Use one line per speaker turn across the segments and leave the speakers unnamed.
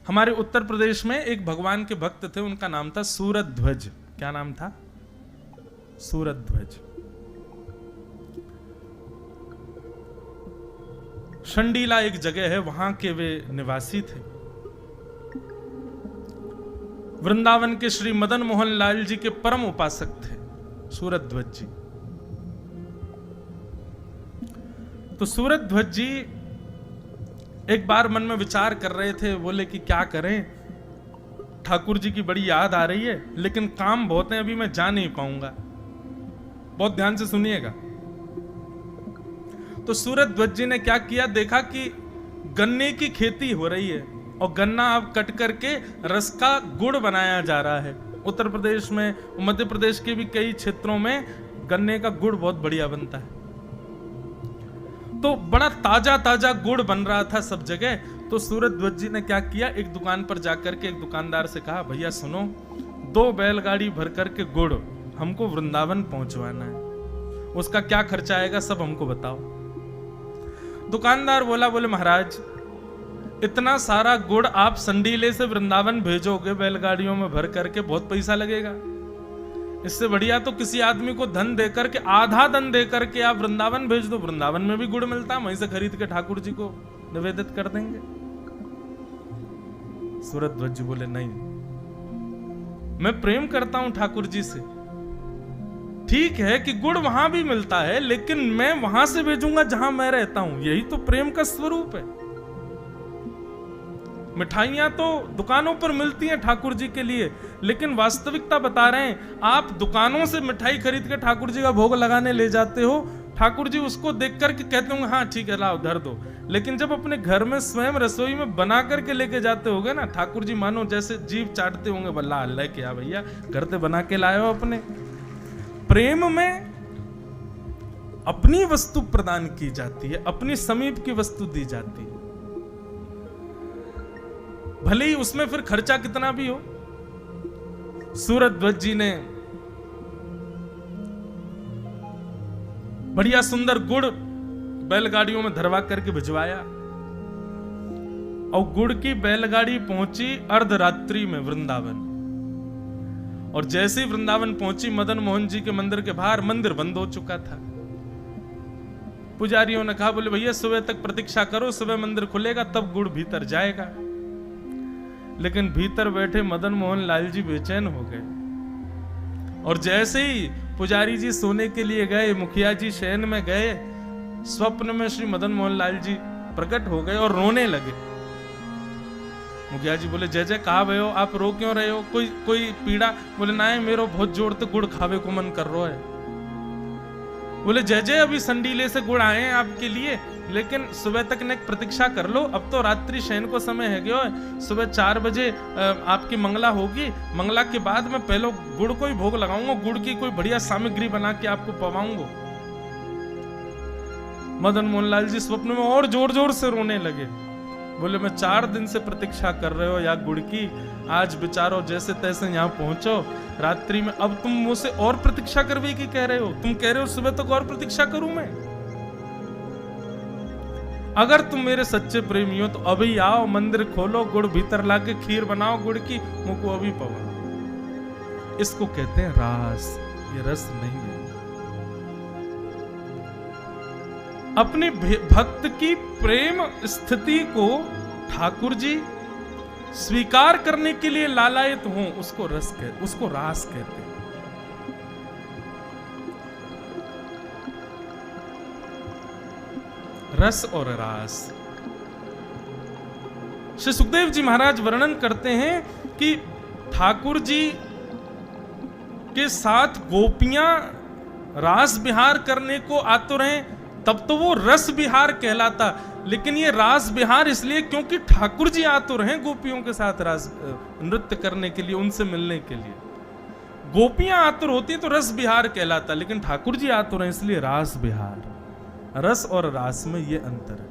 हमारे उत्तर प्रदेश में एक भगवान के भक्त थे, उनका नाम था सूरध्वज। क्या नाम था? सूरध्वज। शंडीला एक जगह है, वहां के वे निवासी थे। वृंदावन के श्री मदन मोहन लाल जी के परम उपासक थे सूरध्वज जी। तो सूरध्वज जी एक बार मन में विचार कर रहे थे, बोले कि क्या करें, ठाकुर जी की बड़ी याद आ रही है, लेकिन काम बहुत है, अभी मैं जा नहीं पाऊंगा। बहुत ध्यान से सुनिएगा। तो सूरध्वज जी ने क्या किया, देखा कि गन्ने की खेती हो रही है और गन्ना अब कट करके रस का गुड़ बनाया जा रहा है। उत्तर प्रदेश में, मध्य प्रदेश के भी कई क्षेत्रों में गन्ने का गुड़ बहुत बढ़िया बनता है। तो बड़ा ताजा ताजा गुड़ बन रहा था सब जगह। तो सूरध्वज जी ने क्या किया, एक दुकान पर जाकर के एक दुकानदार से कहा, भैया सुनो, 2 बैलगाड़ी भर करके गुड़ हमको वृंदावन पहुंचवाना है, उसका क्या खर्चा आएगा सब हमको बताओ। दुकानदार बोले महाराज, इतना सारा गुड़ आप संडीले से वृंदावन भेजोगे बैलगाड़ियों में भर करके, बहुत पैसा लगेगा। इससे बढ़िया तो किसी आदमी को धन देकर के, आधा धन देकर के आप वृंदावन भेज दो, वृंदावन में भी गुड़ मिलता है, वहीं से खरीद के ठाकुर जी को निवेदित कर देंगे। सूरध्वज जी बोले नहीं, मैं प्रेम करता हूं ठाकुर जी से, ठीक है कि गुड़ वहां भी मिलता है, लेकिन मैं वहां से भेजूंगा जहां मैं रहता हूं, यही तो प्रेम का स्वरूप है। मिठाइयां तो दुकानों पर मिलती हैं ठाकुर जी के लिए, लेकिन वास्तविकता बता रहे हैं, आप दुकानों से मिठाई खरीद के ठाकुर जी का भोग लगाने ले जाते हो, ठाकुर जी उसको देख करके कहते होंगे हाँ ठीक है लाओ धर दो, लेकिन जब अपने घर में स्वयं रसोई में बना करके लेके जाते होगे ना, ठाकुर जी मानो जैसे जीभ चाटते होंगे, बल्ला अल्लाह क्या भैया घर से बना के लाए हो। अपने प्रेम में अपनी वस्तु प्रदान की जाती है, अपनी समीप की वस्तु दी जाती है, भले ही उसमें फिर खर्चा कितना भी हो। सूरध्वज जी ने बढ़िया सुंदर गुड़ बैलगाड़ियों में धरवा करके भिजवाया और गुड़ की बैलगाड़ी पहुंची अर्धरात्रि में वृंदावन। और जैसे ही वृंदावन पहुंची, मदन मोहन जी के मंदिर के बाहर मंदिर बंद हो चुका था। पुजारियों ने कहा, बोले भैया सुबह तक प्रतीक्षा करो, सुबह मंदिर खुलेगा तब गुड़ भीतर जाएगा। लेकिन भीतर बैठे मदन मोहन लाल जी बेचैन हो गए, और जैसे ही पुजारी जी सोने के लिए गए, मुखिया जी शयन में गए, स्वप्न में श्री मदन मोहन लाल जी प्रकट हो गए और रोने लगे। मुखिया जी बोले, जय जय कहा भय हो, आप रो क्यों रहे हो, कोई पीड़ा? बोले ना है, मेरो बहुत जोर से गुड़ खावे को मन कर रहा है। बोले जय जय, अभी संडीले से गुड़ आए हैं आपके लिए, लेकिन सुबह तक ने प्रतीक्षा कर लो, अब तो रात्रि शयन को समय है गयो है, सुबह 4 बजे आपकी मंगला होगी, मंगला के बाद मैं पहले गुड़ को ही भोग लगाऊंगा, गुड़ की कोई बढ़िया सामग्री बना के आपको पवाऊंगा। मदन मोहन लाल जी स्वप्न में और जोर जोर से रोने लगे। बोले मैं 4 दिन से प्रतीक्षा कर रहे हो या गुड़ की, आज बिचारो जैसे तैसे यहाँ पहुंचो रात्रि में, अब तुम मुझसे और प्रतीक्षा करवे की कह रहे हो, तुम कह रहे हो सुबह तक और प्रतीक्षा करूं मैं। अगर तुम मेरे सच्चे प्रेमी हो तो अभी आओ, मंदिर खोलो, गुड़ भीतर लाके खीर बनाओ गुड़ की, मुझको अभी पवा। इसको कहते हैं रास, ये रस नहीं है। अपने भक्त की प्रेम स्थिति को ठाकुर जी स्वीकार करने के लिए लालायित हो, उसको रास कहते हैं। रस और रास। श्री सुखदेव जी महाराज वर्णन करते हैं कि ठाकुर जी के साथ गोपियां रास विहार करने को आतुर हैं, तब तो वो रस विहार कहलाता, लेकिन ये रास विहार इसलिए क्योंकि ठाकुर जी आतुर हैं गोपियों के साथ रास नृत्य करने के लिए, उनसे मिलने के लिए। गोपियां आतुर होती तो रस विहार कहलाता, लेकिन ठाकुर जी आतुर हैं इसलिए रास विहार। रस और रास में ये अंतर है।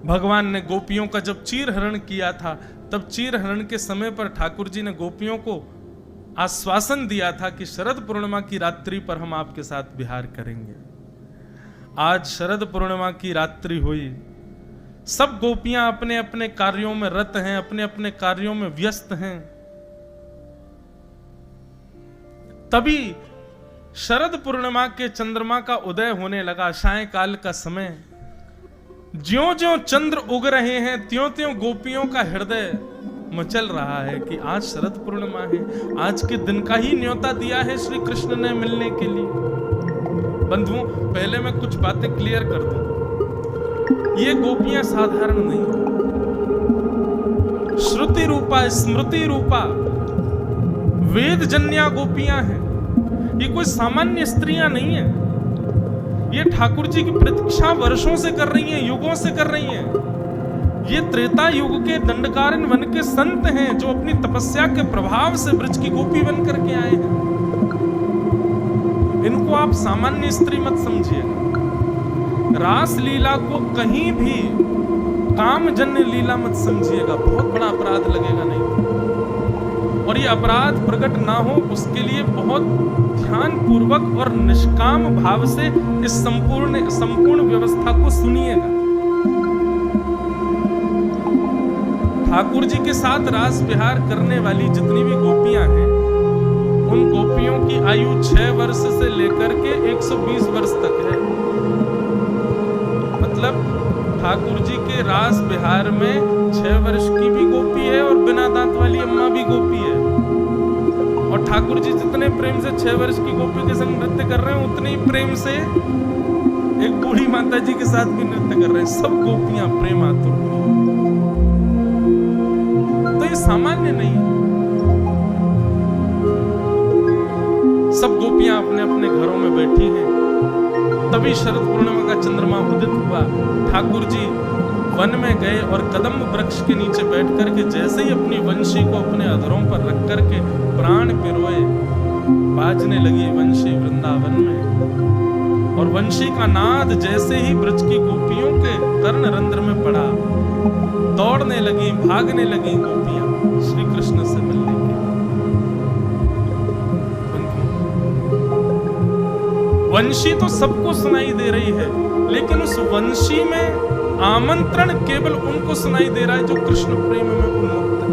भगवान ने गोपियों का जब चीर हरण किया था, तब चीर हरण के समय पर ठाकुर जी ने गोपियों को आश्वासन दिया था कि शरद पूर्णिमा की रात्रि पर हम आपके साथ विहार करेंगे। आज शरद पूर्णिमा की रात्रि हुई, सब गोपियां अपने अपने कार्यों में रत हैं, अपने अपने कार्यों में व्यस्त हैं। तभी शरद पूर्णिमा के चंद्रमा का उदय होने लगा। सायंकाल का समय, ज्यों ज्यों चंद्र उग रहे हैं त्यों त्यों गोपियों का हृदय मचल रहा है कि आज शरद पूर्णिमा है, आज के दिन का ही न्योता दिया है श्री कृष्ण ने मिलने के लिए। बंधुओं, पहले मैं कुछ बातें क्लियर कर दूं। ये गोपियां साधारण नहीं, श्रुति रूपा, स्मृति रूपा, वेद जन्या गोपियां हैं। ये कोई सामान्य स्त्रियां नहीं है। ये ठाकुर जी की प्रतीक्षा वर्षों से कर रही हैं, युगों से कर रही हैं। ये त्रेता युग के दंडकारण्य वन के संत हैं जो अपनी तपस्या के प्रभाव से ब्रज की गोपी बन करके आए हैं। इनको आप सामान्य स्त्री मत समझिएगा। रास लीला को कहीं भी कामजन्य लीला मत समझिएगा, बहुत बड़ा अपराध लगेगा नहीं। और ये अपराध प्रकट ना हो उसके लिए बहुत ध्यान पूर्वक और निष्काम भाव से इस संपूर्ण व्यवस्था को सुनिएगा। ठाकुर जी के साथ रास विहार करने वाली जितनी भी गोपियां हैं, उन गोपियों की आयु 6 वर्ष से लेकर के 120 वर्ष तक है। मतलब ठाकुर जी के रास विहार में 6 वर्ष की भी गोपी है और बिना दांत वाली अम्मा भी गोपी है। और ठाकुर जी जितने प्रेम से 6 वर्ष की गोपी के संग नृत्य कर रहे हैं, उतने ही प्रेम से एक बूढ़ी माता जी के साथ भी नृत्य कर रहे हैं। सब गोपियां प्रेम आतुर, तो ये सामान्य नहीं है। सब गोपियां अपने अपने घरों में बैठी हैं। तभी शरद पूर्णिमा का चंद्रमा उदित हुआ। ठाकुर जी वन में गए और कदम्ब वृक्ष के नीचे बैठ करके जैसे ही अपनी वंशी को अपने अधरों पर रख करके प्राण पिरोए, बाजने लगी वंशी वृंदावन में। और वंशी का नाद जैसे ही ब्रज की गोपियों के कर्ण रंध्र में पड़ा, दौड़ने लगी, भागने लगी गोपियां श्री कृष्ण से मिलने के। वंशी तो सबको सुनाई दे रही है, लेकिन उस वंशी में आमंत्रण केवल उनको सुनाई दे रहा है जो कृष्ण प्रेम में उन्मुक्त है।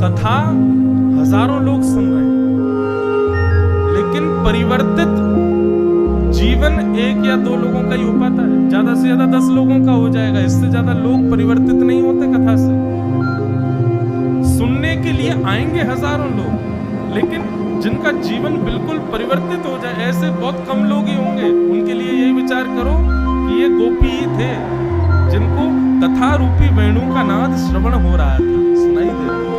कथा हजारों लोग सुन रहे हैं, लेकिन परिवर्तित जीवन 1 या 2 लोगों का ही हो पाता है। ज्यादा से ज्यादा 10 लोगों का हो जाएगा, इससे ज्यादा लोग परिवर्तित नहीं होते कथा से। सुनने के लिए आएंगे हजारों लोग, लेकिन जिनका जीवन बिल्कुल परिवर्तित हो जाए ऐसे बहुत कम लोग ही होंगे। उनके लिए यही विचार करो कि ये गोपी ही थे जिनको कथा रूपी वेणु का नाद श्रवण हो रहा था, सुनाई दे रहा था।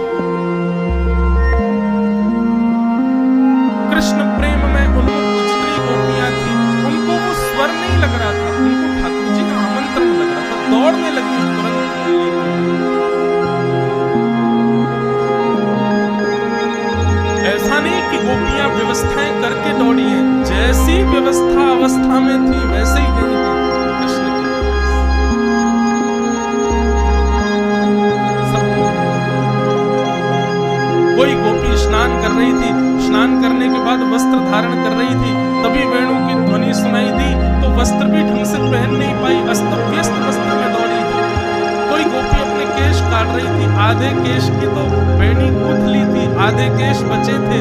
कृष्ण प्रेम में उन्मुक्त जितनी गोपियां थी, उनको वो स्वर नहीं लग रहा था, उनको ठाकुर जी का आमंत्रण लग रहा था। दौड़ने लगी तुरंत। ऐसा नहीं कि गोपियां व्यवस्थाएं करके दौड़ी हैं, जैसी व्यवस्था अवस्था में थी वैसे ही गई है कृष्ण की। कोई गोपी स्नान कर रही थी, स्नान करने के बाद वस्त्र धारण कर रही थी, तभी वेणु की ध्वनि सुनाई दी तो वस्त्र भी ढंग से पहन नहीं पाई, अस्त व्यस्त वस्त्र में दौड़ी थी। कोई गोपी अपने केश काट रही थी, आधे केश की तो वेणी गूंथ ली थी, आधे केश बचे थे।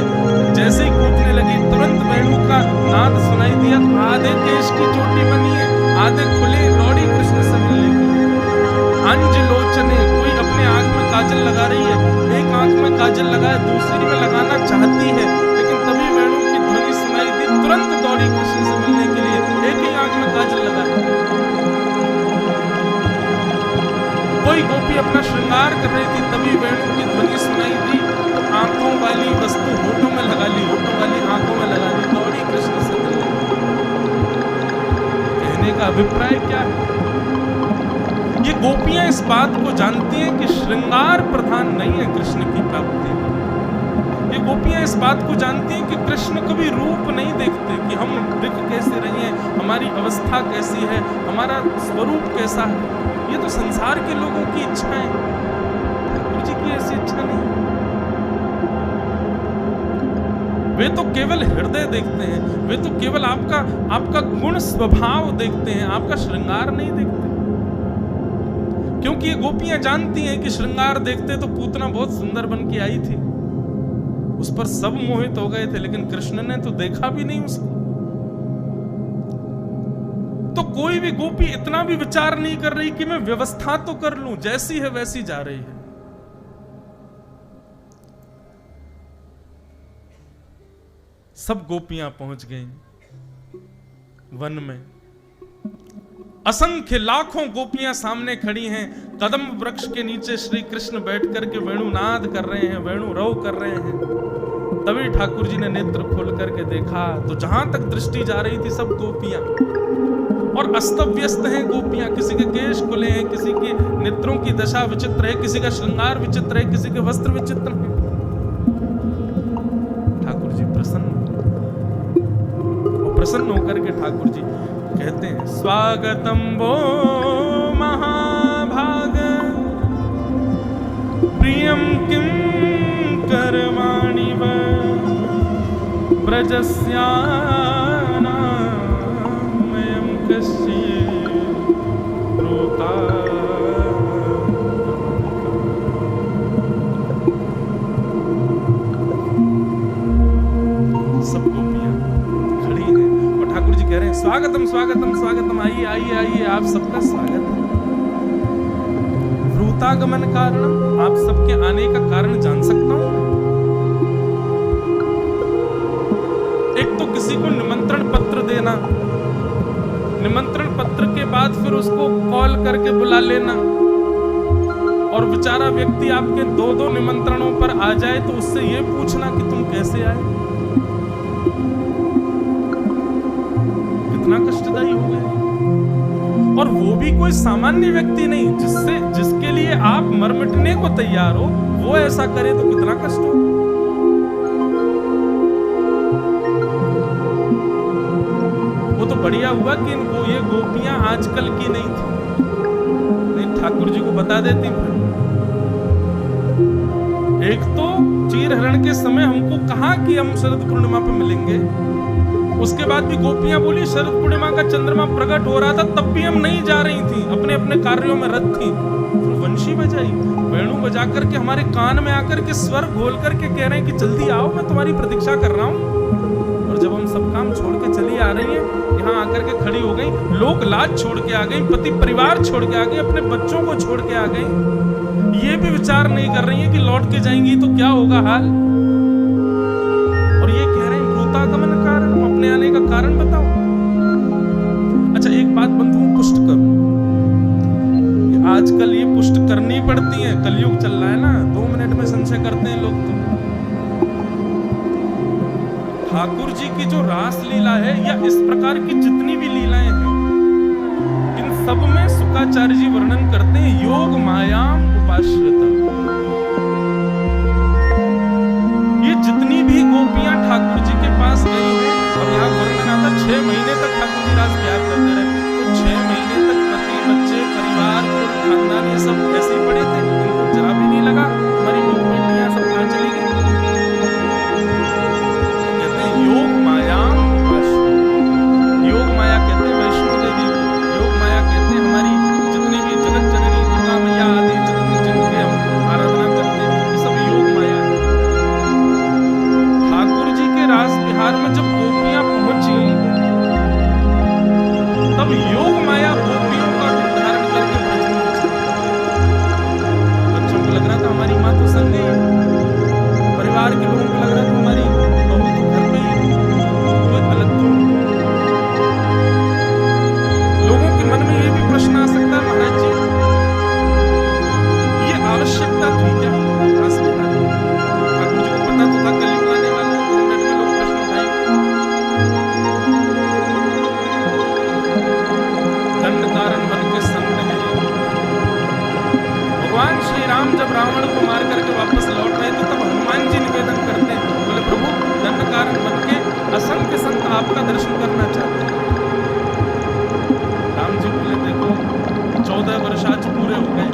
जैसे ही गूंथने लगी तुरंत वेणु का नाद सुनाई दिया, तो आधे केश की चोटी बनी है, आधे खुले, दौड़ी कृष्ण से मिलने के लिए। अंज लोचने, कोई अपने आंख में काजल लगा रही है, एक आंख में काजल लगाए दूसरी में लगाना चाहती है, लेकिन तभी वेणु की ध्वनि सुनाई दी, तुरंत दौड़ी कृष्ण से मिलने के लिए, एक ही आंख में काजल लगाए। कोई गोपी अपना श्रृंगार कर रही थी, तभी वेणु की ध्वनि सुनाई दी, तो आंखों वाली वस्तु होठों में लगा ली, होठों वाली आंखों में लगा ली, दौड़ी कृष्ण से मिलने। कहने का अभिप्राय क्या है? ये गोपियां इस बात को जानती हैं कि श्रृंगार प्रधान नहीं है कृष्ण की प्राप्ति। ये गोपियां इस बात को जानती हैं कि कृष्ण कभी रूप नहीं देखते कि हम दिख कैसे रही हैं, हमारी अवस्था कैसी है, हमारा स्वरूप कैसा है। ये तो संसार के लोगों की इच्छा है, ठाकुर जी की ऐसी इच्छा नहीं। वे तो केवल हृदय देखते हैं, वे तो केवल आपका गुण स्वभाव देखते हैं, आपका श्रृंगार नहीं देखते। क्योंकि ये गोपियां जानती हैं कि श्रृंगार देखते तो पूतना बहुत सुंदर बन के आई थी, उस पर सब मोहित हो गए थे, लेकिन कृष्ण ने तो देखा भी नहीं उसको। तो कोई भी गोपी इतना भी विचार नहीं कर रही कि मैं व्यवस्था तो कर लूं, जैसी है वैसी जा रही है। सब गोपियां पहुंच गईं वन में। असंख्य लाखों गोपियां सामने खड़ी हैं। कदम वृक्ष के नीचे श्री कृष्ण बैठ करके वेणुनाद कर रहे हैं, वेणु रव कर रहे हैं। तभी ठाकुर जी ने नेत्र खोल करके देखा तो जहां तक दृष्टि जा रही थी सब गोपियां, और अस्त व्यस्त हैं गोपियां। किसी के केश खुले हैं, किसी के नेत्रों की दशा विचित्र है, किसी का श्रृंगार विचित्र है, किसी के वस्त्र विचित्र है। ठाकुर जी प्रसन्न होकर के ठाकुर जी कहते हैं, स्वागतम वो महाभाग प्रियम किम कर्माणि व्रजस्यानामयं कश्चित् रोता। सब गोपियां खड़ी हैं और ठाकुर जी कह रहे हैं, स्वागतम स्वागतम स्वागतम, आइए आइए आइए, आप सबका स्वागत है। वृतागमन कारणम, आप सबके आने का कारण जान सकता हूं? एक तो किसी को निमंत्रण पत्र देना, निमंत्रण पत्र के बाद फिर उसको कॉल करके बुला लेना, और बेचारा व्यक्ति आपके 2-2 निमंत्रणों पर आ जाए तो उससे ये पूछना कि तुम कैसे आए, कितना कष्टदायी हो गया। और वो भी कोई सामान्य व्यक्ति नहीं, जिसके लिए आप मर मिटने को तैयार हो, वो ऐसा करे तो कितना कष्ट हो। वो तो बढ़िया हुआ कि ये गोपियां आजकल की नहीं थी, नहीं ठाकुर जी को बता देती। एक तो चीर हरण के समय हमको कहा कि हम शरद पूर्णिमा पे मिलेंगे, उसके बाद भी गोपियां बोली शरद पूर्णिमा का चंद्रमा प्रकट हो रहा था, तब भी हम नहीं जा रही थी, अपने अपने कार्यों में रत थी। वंशी बजाई, वेणु बजा करके हमारे कान में आकर के स्वर घोल करके कह रहे हैं कि जल्दी आओ, मैं तुम्हारी प्रतीक्षा कर रहा हूं। और जब हम सब काम छोड़ के चली आ रही हैं, यहाँ आकर के खड़ी हो गई, लोक लाज छोड़ के आ गई, पति परिवार छोड़ के आ गई, अपने बच्चों को छोड़ के आ गई, ये भी विचार नहीं कर रही है कि लौट के जाएंगी तो क्या होगा हाल। और ये कह रहे हैं वृतागमन कारण, अपने आने का कारण बताओ। अच्छा एक बात बंधुओं पुष्ट करो, आजकल ये पुष्ट करनी पड़ती है, कलयुग चल रहा है ना, 2 मिनट में संशय करते हैं लोग। तो ठाकुर जी की जो रास लीला है या इस प्रकार की जितनी भी लीलाएं हैं, इन सब में शुकाचार्य जी वर्णन करते हैं योग मायाम उपाश्रिता। ये जितनी भी गोपियां ठाकुर जी के पास गई हैं, और यहाँ वर्णन आता 6 महीने तक ठाकुर जी रास प्यार करते रहे, तो 6 महीने तक पति बच्चे परिवार खानदान ये सब ऐसे ही पड़े थे, इनको जरा भी नहीं लगा हमारी बहू बेटियां सब कहां चली गई। योग माया, योग माया कहते हैं वैष्णो देवी, योग माया कहते हैं हमारी जितनी भी जगत जननी दुर्गा मैया आदि जितनी जिनकी हम आराधना करते हैं, ये सब योग माया है। ठाकुर जी के रास बिहार में जब गोपियां पहुंची, तब योग माया गोपियों का रूप धारण करके ब्रज में चली। बच्चों को लग रहा था हमारी माँ तो संग गई, परिवार के लोगों को लग रहा था हमारी बहू तो घर पे ही, कोई अलग तो। लोगों के मन में ये भी प्रश्न आ सकता है, महाराज जी ये आवश्यकता थी क्या रास बिहार की? ठाकुर जी को पता तो था कलयुग आने वाला है, 2 मिनट में लोग प्रश्न उठाएंगे। दंड कारण बन के संग नहीं। भगवान श्री राम जब रावण को मार करके वापस लौट रहे थे, तब हनुमान जी निवेदन करते हैं, बोले प्रभु दंड कारण बन के असंख्य संत आपका दर्शन करना चाहते हैं। राम जी बोले देखो 14 वर्ष आज पूरे हो गए,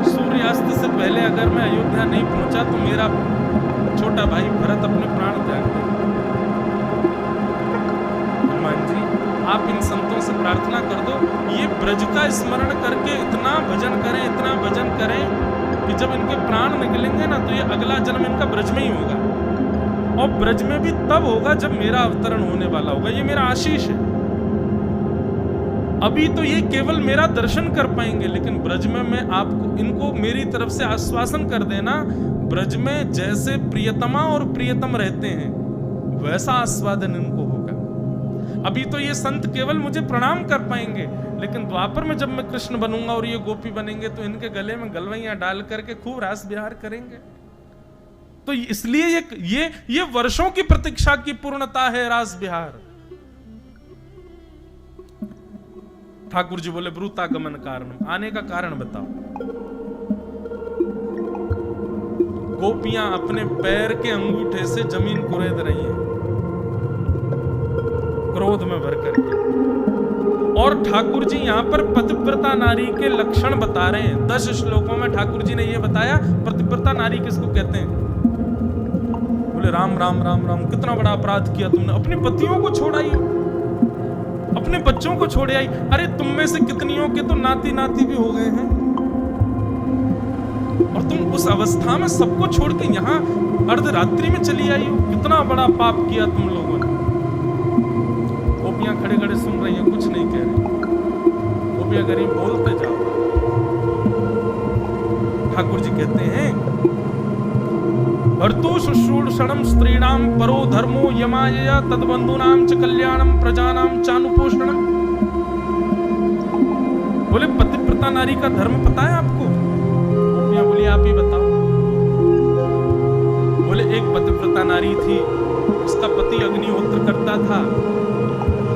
सूर्यास्त से पहले अगर मैं अयोध्या नहीं पहुंचा तो मेरा छोटा भाई भरत अपने प्राण त्याग दे। आप इन संतों से प्रार्थना कर दो, ये ब्रज का स्मरण करके इतना भजन करें कि जब इनके प्राण निकलेंगे ना, तो ये अगला जन्म इनका ब्रज में ही होगा, और ब्रज में भी तब होगा जब मेरा अवतरण होने वाला होगा। ये मेरा आशीष है। अभी तो ये केवल मेरा दर्शन कर पाएंगे, लेकिन ब्रज में मैं आपको, इनको मेरी तरफ से आश्वासन कर देना, ब्रज में जैसे प्रियतमा और प्रियतम रहते हैं वैसा आस्वादन इनको होगा। अभी तो ये संत केवल मुझे प्रणाम कर पाएंगे, लेकिन द्वापर में जब मैं कृष्ण बनूंगा और ये गोपी बनेंगे, तो इनके गले में गलवैयां डाल करके खूब रास विहार करेंगे। तो इसलिए ये वर्षों की प्रतीक्षा की पूर्णता है रास विहार। ठाकुर जी बोले ब्रूतागमन कारण, आने का कारण बताओ। गोपियां अपने पैर के अंगूठे से जमीन कुरेद रही हैं, क्रोध में भर करके। और ठाकुर जी यहां पर पतिव्रता नारी के लक्षण बता रहे हैं। 10 श्लोकों में ठाकुर जी ने यह बताया पतिव्रता नारी किसको कहते हैं। बोले राम राम राम राम, कितना बड़ा अपराध किया तुमने, अपने पतियों को छोड़ आई, अपने बच्चों को छोड़े आई। अरे तुम में से कितनियों के तो नाती नाती भी हो गए हैं, और तुम उस अवस्था में सबको छोड़ के यहाँ अर्धरात्रि में चली आई हो। कितना बड़ा पाप किया तुम लोगों ने। गोपियां खड़े खड़े सुन रही हैं, कुछ नहीं कह रही। गोपियां गरीब बोलते जाओ। ठाकुर जी कहते हैं भर्तु शुश्रूषणम स्त्रीणाम परो धर्मो यमायया तद्बंधूनाम च कल्याणम प्रजानाम चानुपोषणम। बोले पतिव्रता नारी का धर्म पता है आपको? गोपियां बोली आप ही बताओ। बोले एक पतिव्रता नारी थी, उसका पति अग्निहोत्र करता था।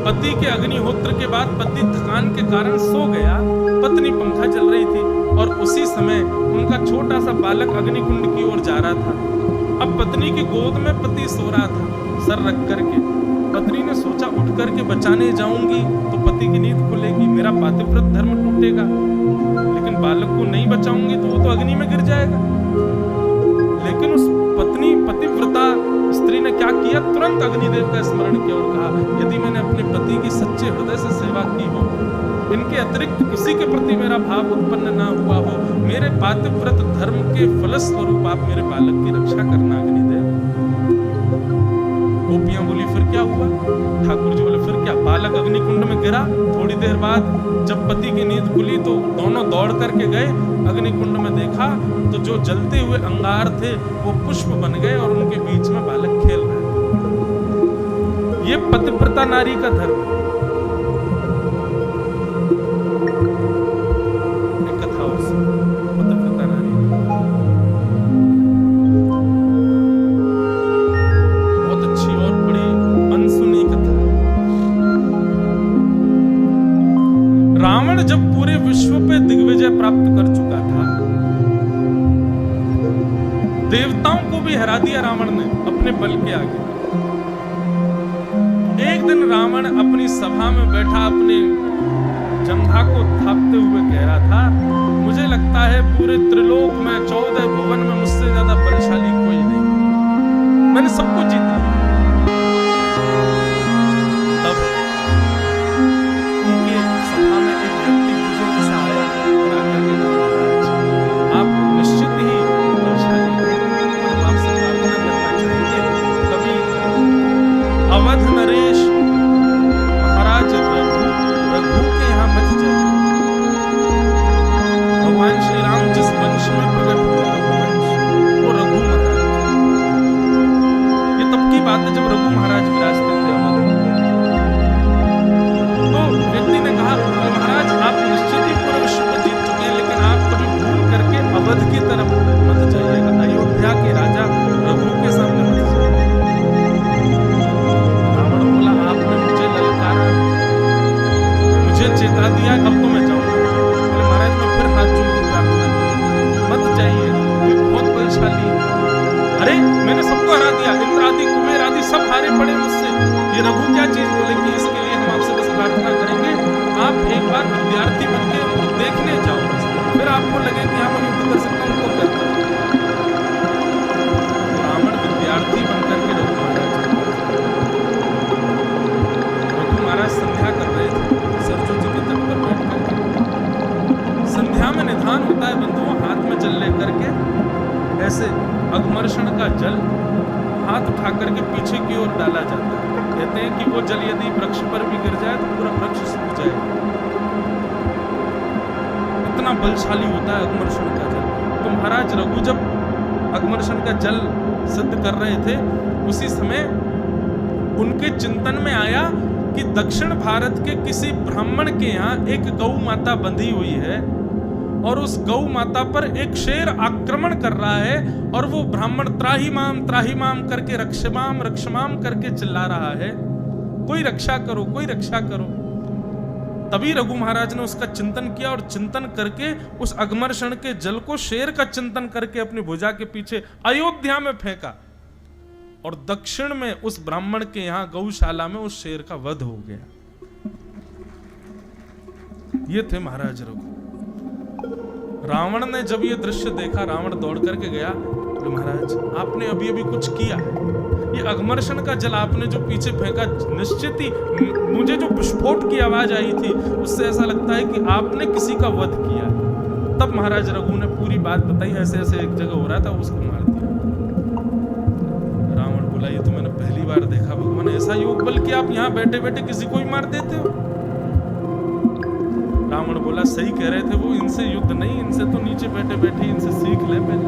पति के अग्निहोत्र के बाद पति थकान के कारण सो गया, पत्नी पंखा चल रही थी, और उसी समय उनका छोटा सा बालक अग्निकुंड की ओर जा रहा था। अब पत्नी की गोद में पति सो रहा था, सर रख करके। पत्नी ने सोचा उठ करके बचाने जाऊंगी तो पति की नींद खुलेगी, मेरा पातिव्रत धर्म टूटेगा, लेकिन बालक को नहीं बचाऊंगी तो वो तो अग्नि में गिर जाएगा। लेकिन उस पत्नी पतिव्रता स्त्री ने क्या किया, तुरंत अग्निदेव का स्मरण किया और कहा यदि मैंने अपने पति की सच्चे हृदय से सेवा की हो, इनके अतिरिक्त किसी के प्रति मेरा भाव उत्पन्न ना हुआ हो, मेरे पातिव्रत धर्म के फलस्वरूप आप मेरे बालक की रक्षा करना अग्निदेव। गोपियां बोली फिर क्या हुआ? ठाकुर जी बोले फिर क्या, बालक अग्निकुंड में गिरा। थोड़ी देर बाद जब पति की नींद खुली तो दोनों दौड़ करके गए, अग्निकुंड में देखा तो जो जलते हुए अंगार थे वो पुष्प बन गए और उनके बीच में बालक खेल रहे थे। ये पतिव्रता नारी का धर्म है। एक कथा और पतिव्रता नारी, बहुत अच्छी और बड़ी अनसुनी कथा। रावण जब पूरे विश्व पे दिग्विजय प्राप्त कर चुका था, देवताओं को भी हरा दिया रावण ने अपने बल के आगे। एक दिन रावण अपनी सभा में बैठा अपने जंघा को थापते हुए कह रहा था, मुझे लगता है पूरे त्रिलोक में 14 भुवन में मुझसे ज्यादा बलशाली कोई नहीं, मैंने सबको जीता। तब उनके सभा में एक व्यक्ति बुजुर्ग सा आया और आकर के कहा, आप निश्चित ही बलशाली हैं, हम आपसे प्रार्थना करना चाहेंगे, कभी अवध नरेश महाराज रघु के यहाँ मत जाइए। भगवान श्री राम जिस वंश में प्रकट हुए, रघुवंश, वो रघु महाराज। ये तब की बात है जब रघु महाराज विराजते थे अवध में। तो व्यक्ति ने कहा महाराज आप निश्चित ही पूरे विश्व को जीत चुके हैं, लेकिन आप कभी भूल करके अवध की तरफ मत जाइएगा, अयोध्या के राजा रघु के सामने मत जाइएगा। रावण बोला आपने मुझे ललकारा, मुझे चेता दिया, अब तो मैं जाऊंगा। बोले महाराज मैं फिर हाथ जोड़ के प्रार्थना करूं, मत जाइए, ये बहुत बलशाली है। अरे मैंने सबको हरा दिया, इंद्र आदि कुबेर आदि सब हारे पड़े मुझसे, ये रघु क्या चीज बोलेगी, इसके लिए हम आपसे बस प्रार्थना करेंगे, आप एक बार विद्यार्थी बन के देखने जाओ, फिर आपको लगे कि हाँ मैं युद्ध कर सकता हूँ तो करता हूँ। रावण विद्यार्थी बनकर के रघु महाराज संध्या करते जाकर के पीछे की ओर डाला जाता है। कहते हैं कि वो जल यदि वृक्ष पर भी गिर जाए तो पूरा वृक्ष सूख जाए, इतना बलशाली होता है अगमर्षण का जल। तो महाराज रघु जब अगमर्षण का जल सिद्ध कर रहे थे, उसी समय उनके चिंतन में आया कि दक्षिण भारत के किसी ब्राह्मण के यहाँ एक गौ माता बंधी हुई है और उस गौ माता पर एक शेर आक्रमण कर रहा है और वो ब्राह्मण त्राहिमाम करके रक्षमाम रक्षमाम करके चिल्ला रहा है, कोई रक्षा करो, कोई रक्षा करो। तभी रघु महाराज ने उसका चिंतन किया और चिंतन करके उस अगमर्षण के जल को शेर का चिंतन करके अपनी भुजा के पीछे अयोध्या में फेंका और दक्षिण में उस ब्राह्मण के यहां गौशाला में उस शेर का वध हो गया। ये थे महाराज रघु। रावण ने जब ये दृश्य देखा, रावण दौड़ करके गया, बोले महाराज आपने अभी अभी कुछ किया, ये अगमर्षण का जल आपने जो पीछे फेंका, निश्चित ही मुझे जो विस्फोट की आवाज आई थी उससे ऐसा लगता है कि आपने किसी का वध किया। तब महाराज रघु ने पूरी बात बताई, ऐसे ऐसे एक जगह हो रहा था, उसको मार दिया। रावण बोला ये तो मैंने पहली बार देखा, भगवान ऐसा योग बल कि आप यहाँ बैठे बैठे किसी को ही मार देते हो। रावण बोला सही कह रहे थे वो, इनसे युद्ध नहीं, इनसे तो नीचे बैठे बैठे इनसे सीख ले पहले।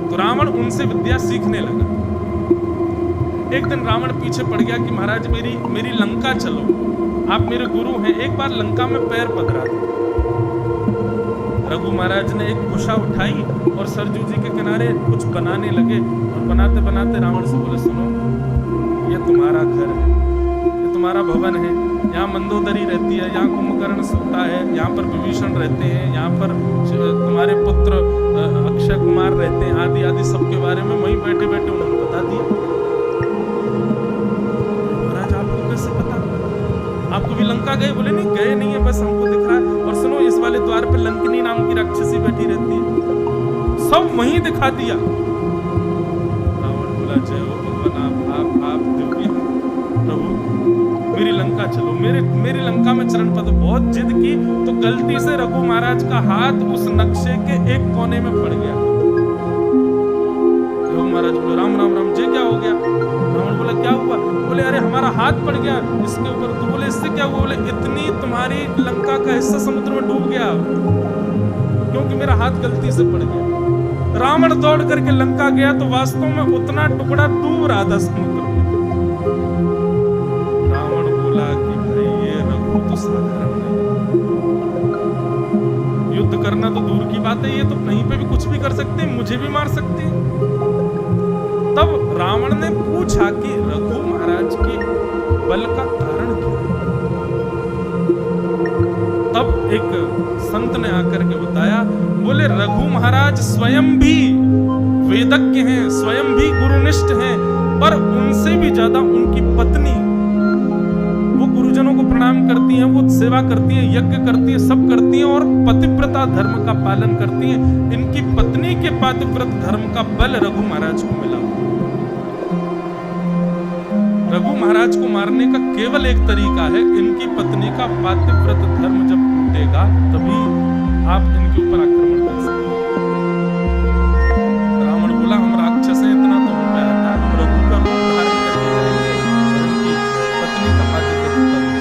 तो रावण उनसे विद्या सीखने लगा। एक दिन रावण पीछे पड़ गया कि महाराज मेरी लंका चलो, आप मेरे गुरु हैं, एक बार लंका में पैर पधरा दो। रघु महाराज ने एक कुशा उठाई और सरजू जी के किनारे कुछ बनाने लगे और बनाते बनाते रावण से बोले सुनो, ये तुम्हारा घर है, ये तुम्हारा भवन है, यहाँ मंदोदरी रहती है, यहाँ कुंभकर्ण सोता है, यहाँ पर विभीषण रहते हैं, यहाँ पर तुम्हारे पुत्र अक्षय कुमार रहते हैं, आदि आदि सबके बारे में वहीं बैठे बैठे उन्होंने बता दिया। महाराज आपको कैसे पता? आप कभी लंका गए? बोले नहीं गए नहीं है, बस हमको दिख रहा है। और सुनो इस वाले द्वार पे लंकिनी नाम की राक्षसी बैठी रहती है, सब वहीं दिखा दिया। रावण बोला जय हो भगवान, आप जो भी प्रभु मेरी लंका चलो, मेरी लंका में चरण पद। बहुत जिद की तो गलती से रघु महाराज का हाथ उस नक्शे के एक कोने में पड़ गया। रघु महाराज बोले राम राम राम, जे क्या हो गया? रावण बोला क्या हुआ? बोले अरे हमारा हाथ पड़ गया इसके ऊपर। तो बोले इससे क्या हुआ? बोले इतनी तुम्हारी लंका का हिस्सा समुद्र में डूब गया क्योंकि मेरा हाथ गलती से पड़ गया। रावण दौड़ करके लंका गया तो वास्तव में उतना टुकड़ा डूब रहा था समुद्र में। रावण बोला कि भाई ये रघु तो साधारण नहीं, युद्ध करना तो दूर की बात है, ये तो कहीं पे भी कुछ भी कर सकते हैं, मुझे भी मार सकते हैं। तब रावण ने पूछा कि रघु महाराज के बल का कारण क्या है? तब एक संत ने आकर के बताया, बोले रघु महाराज स्वयं भी वेदज्ञ हैं, स्वयं भी गुरुनिष्ठ हैं, पर उनसे भी ज्यादा उनकी पत्नी, वो गुरुजनों को प्रणाम करती हैं, वो सेवा करती हैं, यज्ञ करती हैं, सब करती हैं और पतिव्रता धर्म का पालन करती हैं। इनकी पत्नी के पतिव्रत धर्म का बल रघु महाराज को मिला। रघु महाराज को मारने का केवल एक तरीका है, इनकी पत्नी का पतिव्रत धर्म जब टूटेगा तभी आप इनके ऊपर आक्रमण कर सकते हैं। रावण बोला हम राक्षस हैं, इतना तो हम पे आता है, हम रघु का रूप धारण करके जाएंगे और इनकी पत्नी का पतिव्रत धर्म।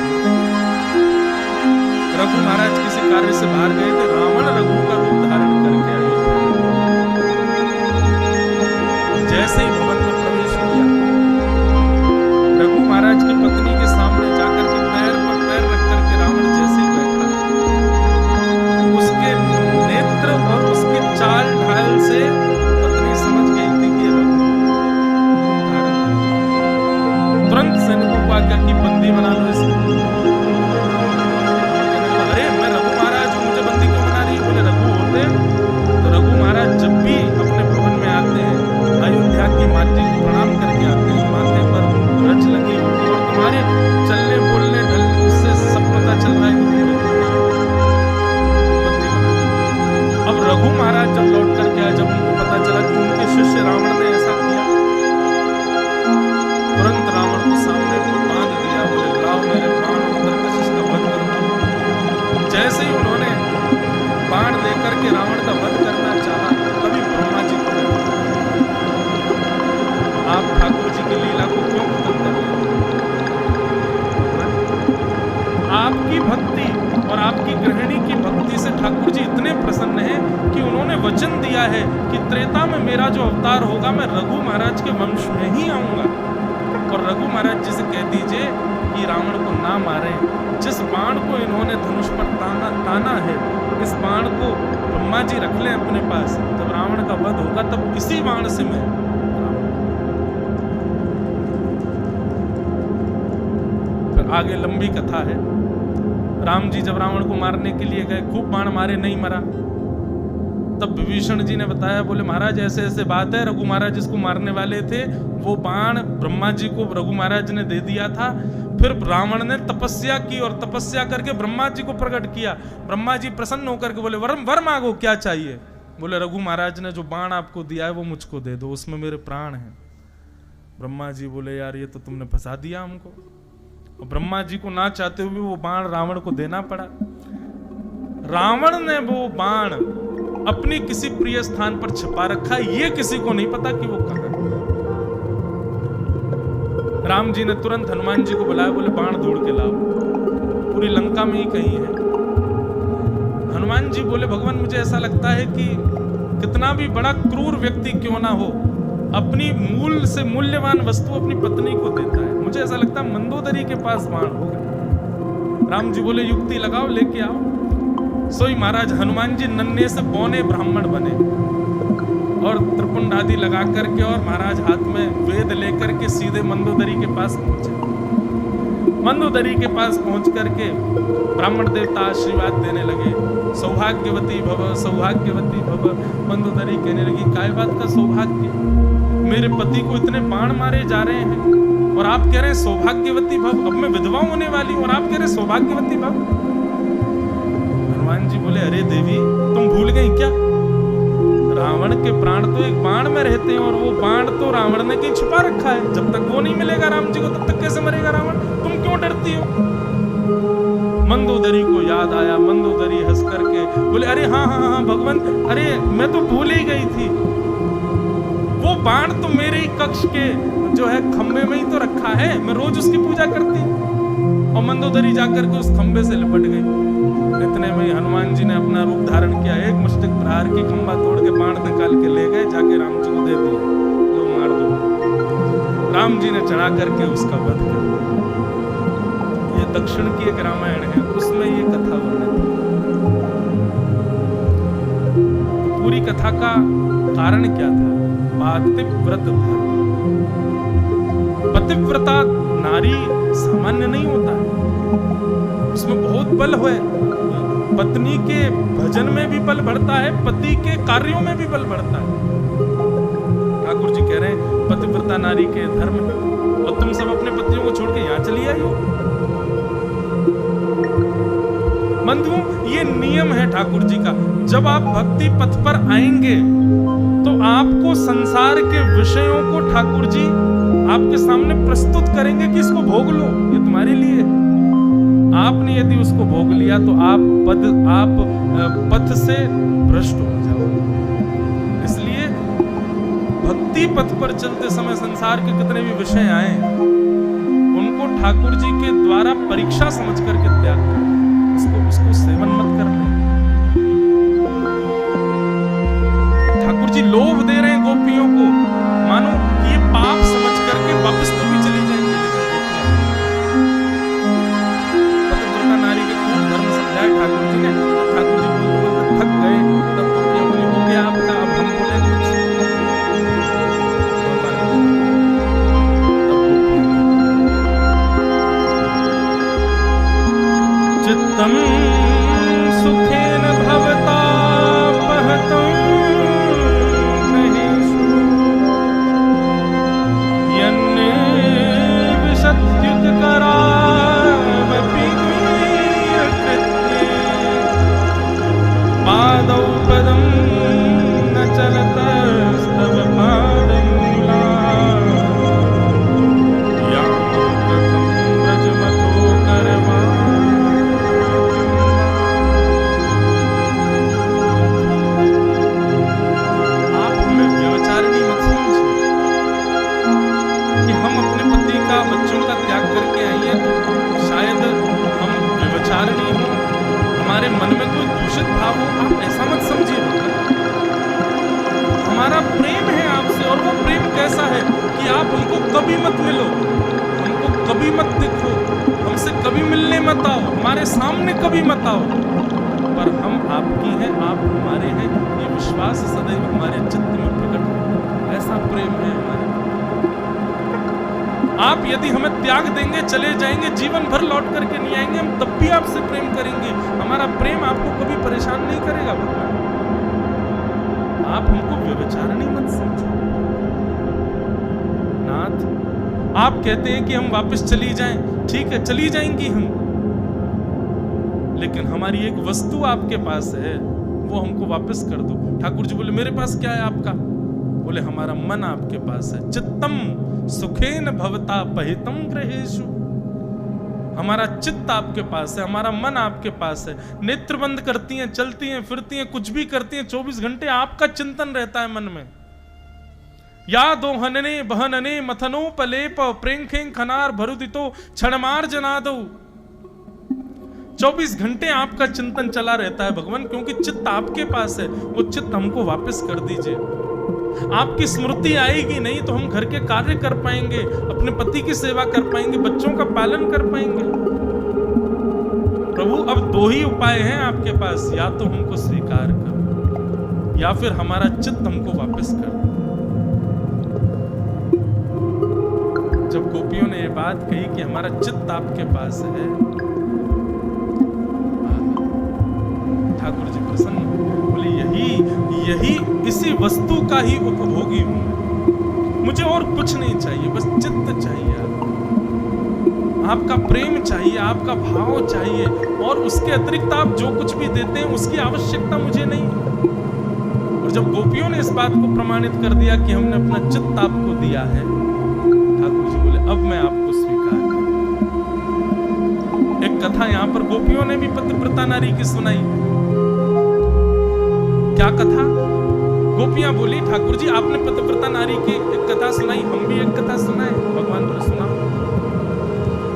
रघु महाराज किसी कार्य से बाहर गए थे, रावण रघु का रूप धारण करके आए। जैसे ही भवन में प्रवेश किया, रघु महाराज की पत्नी के सामने जाकर के पैर पर पैर रख करके रावण जैसे ही बैठा, उसके नेत्र और उसके चाल ढाल से पत्नी समझ गई थी कि रघु तुरंत सैनिकों को आज्ञा की बंदी बना लो इसको। अरे मैं रघु महाराज हूं, मुझे बंदी क्यों बना रही? बोले रघु आपकी भक्ति और आपकी गृहिणी की भक्ति से ठाकुर जी इतने प्रसन्न हैं कि उन्होंने वचन दिया है कि त्रेता में मेरा जो अवतार होगा मैं रघु महाराज के वंश में ही आऊंगा। और रघु महाराज जी से कह दीजिए कि रावण को ना मारे। जिस बाण को इन्होंने धनुष पर ताना है, इस बाण को ब्रह्मा जी रख लें अपने पास। जब रावण का वध होगा तब इसी बाण से मैं। फिर आगे लंबी कथा है। राम जी जब रावण को मारने के लिए गए, खूब बाण मारे, नहीं मरा। तब विभीषण जी ने बताया, बोले महाराज ऐसे ऐसे बात है, रघु महाराज जिसको मारने वाले थे वो बाण ब्रह्मा जी को रघु महाराज ने दे दिया था। फिर रावण ने तपस्या की और तपस्या करके ब्रह्मा जी को प्रकट किया। ब्रह्मा जी प्रसन्न होकर के बोले वर मांगो, क्या चाहिए? बोले रघु महाराज ने जो बाण आपको दिया है वो मुझको दे दो, उसमें मेरे प्राण हैं। ब्रह्मा जी बोले यार ये तो तुमने फंसा दिया हमको। और ब्रह्मा जी को ना चाहते हुए वो बाण रावण को देना पड़ा। रावण ने वो बाण अपनी किसी प्रिय स्थान पर छिपा रखा, ये किसी को नहीं पता कि वो कहां है। राम जी ने तुरंत हनुमान जी को बुलाया, बोले बाण ढूंढ के लाओ, पूरी लंका में ही कहीं है। हनुमान जी बोले भगवान मुझे ऐसा लगता है कि कितना भी बड़ा क्रूर व्यक्ति क्यों ना हो, अपनी मूल से मूल्यवान वस्तु अपनी पत्नी को देता है। मुझे ऐसा लगता है मंदोदरी के पास बाण होगा। राम जी बोले युक्ति लगाओ, लेके आओ। सोई महाराज हनुमान जी नन्हे से बौने ब्राह्मण बने और त्रिपुंड आदि लगा करके और महाराज हाथ में वेद लेकर के सीधे मंदोदरी के पास पहुंचे। मंदोदरी के पास पहुंच करके ब्राह्मण देवता आशीर्वाद देने लगे, सौभाग्यवती भव सौभाग्यवती भव। मंदोदरी कहने लगी काय बात का सौभाग्य, मेरे पति को इतने बाण मारे जा रहे हैं और आप कह रहे हैं सौभाग्यवती भव। अब मैं विधवा होने वाली हूं और आप कह रहे हैं सौभाग्यवती भव। हनुमान जी बोले अरे देवी तुम भूल गई क्या, रावण के प्राण तो एक बाण में रहते हैं और वो बाण तो रावण ने कहीं छुपा रखा है। जब तक वो नहीं मिलेगा राम जी को तब तक कैसे मरेगा रावण, तुम क्यों डरती हो? मंदोदरी को याद आया। मंदोदरी हंस करके बोले अरे हाँ हाँ हाँ भगवान, अरे मैं तो भूल ही गई थी, वो बाण तो मेरे ही कक्ष के जो है खंबे में ही तो रखा है, मैं रोज उसकी पूजा करती। और मंदोदरी जाकर के उस खंबे से लिपट गई। इतने में हनुमान जी ने अपना रूप धारण किया, एक मुष्टिक प्रहार की खंबा तोड़ के बाण निकाल के ले गए, जाके राम जी को दे दिया, लो मार दो। राम जी ने चढ़ा करके उसका वध कर दिया। ये दक्षिण की एक रामायण है, उसमें ये कथा वर्णित है। पूरी कथा का कारण क्या था? पातिव्रत धर्म। पतिव्रता नारी सामान्य नहीं होता है, उसमें बहुत बल है। पत्नी के भजन में भी बल बढ़ता है, पति के कार्यों में भी बल बढ़ता है। ठाकुर जी कह रहे हैं पतिव्रता नारी के धर्म में, और तुम सब अपने पतियों को छोड़ के यहां चली आई हो। बंधुओं ये नियम है ठाकुर जी का। जब आप भक्ति पथ पर आएंगे तो आपको संसार के विषयों को ठाकुर जी आपके सामने प्रस्तुत करेंगे कि इसको भोग लो, ये तुम्हारे लिए। आपने यदि उसको भोग लिया तो आप पथ से भ्रष्ट हो जाओगे। इसलिए भक्ति पथ पर चलते समय संसार के कितने भी विषय आए उनको ठाकुर जी के द्वारा परीक्षा समझ करके त्याग करें, उसको सेवन मत करना। ठाकुर जी लोभ दे रहे हैं गोपियों को, मानो कि ये पाप समझ करके वापस तो भी चली जाएंगे, लेकिन नारी के खूब धर्म समझाए ठाकुर जी ने। ठाकुर जी बोलते थक गए, तब गोपियां बोली हो गया आपका, अब हम बोले कुछ। चित्तम सुखेन भवता पहतं गृहेषु यन्ने विशत्युत करावपि कृत्ये पादौ पदं न चलतस्तव पादमूला यां कथं व्रजमथो करवा हो, आप ऐसा मत समझिए भगवान। हमारा प्रेम है आपसे, और वो प्रेम कैसा है कि आप हमको कभी मत मिलो, हमको कभी मत दिखो, हमसे कभी मिलने मत आओ, हमारे सामने कभी मत आओ, पर हम आपकी हैं, आप हमारे हैं, ये विश्वास सदैव हमारे चित्त में प्रकट हो। ऐसा प्रेम है हमारे। आप यदि हमें त्याग देंगे, चले जाएंगे, जीवन भर लौट करके नहीं आएंगे, हम तब भी आपसे प्रेम करेंगे। हमारा प्रेम आपको कभी परेशान नहीं करेगा भगवान। आप हमको व्यभिचारिणी मत समझो नाथ। आप कहते हैं कि हम वापस चली जाएं, ठीक है चली जाएंगी हम, लेकिन हमारी एक वस्तु आपके पास है, वो हमको वापस कर दो। ठाकुर जी बोले मेरे पास क्या है आपका? बोले हमारा मन आपके पास है। चित्तम सुखेन भवता पहितम ग्रहेषु। हमारा चित्त आपके पास है, हमारा मन आपके पास है। नेत्र बंद करती हैं, चलती हैं, फिरती हैं, कुछ भी करती हैं, 24 घंटे आपका चिंतन रहता है मन में। या दो हनने बहनने मथनो पलेप प्रेंखें खनार भरुदितो क्षणमार जनादो। 24 घंटे आपका चिंतन चला रहता है भगवान, क्योंकि चित्त आपके पास है। वो चित्त हमको वापस कर दीजिए। आपकी स्मृति आएगी नहीं तो हम घर के कार्य कर पाएंगे, अपने पति की सेवा कर पाएंगे, बच्चों का पालन कर पाएंगे। प्रभु अब दो ही उपाय हैं आपके पास, या तो हमको स्वीकार करो या फिर हमारा चित्त हमको वापस कर दो। जब गोपियों ने ये बात कही कि हमारा चित्त आपके पास है, ठाकुर जी प्रसन्न बोले यही इसी वस्तु का ही उपभोगी हूं, मुझे और कुछ नहीं चाहिए, बस चित्त चाहिए, आपका प्रेम चाहिए, आपका भाव चाहिए, और उसके अतिरिक्त आप जो कुछ भी देते हैं उसकी आवश्यकता मुझे नहीं। और जब गोपियों ने इस बात को प्रमाणित कर दिया कि हमने अपना चित्त आपको दिया है, ठाकुर जी बोले अब मैं आपको स्वीकार करूं। एक कथा यहां पर गोपियों ने भी पतिव्रता नारी की सुनाई। क्या कथा? गोपियां बोली ठाकुर जी आपने पतिव्रता नारी की एक कथा सुनाई, हम भी एक कथा सुनाए। भगवान बोले सुना।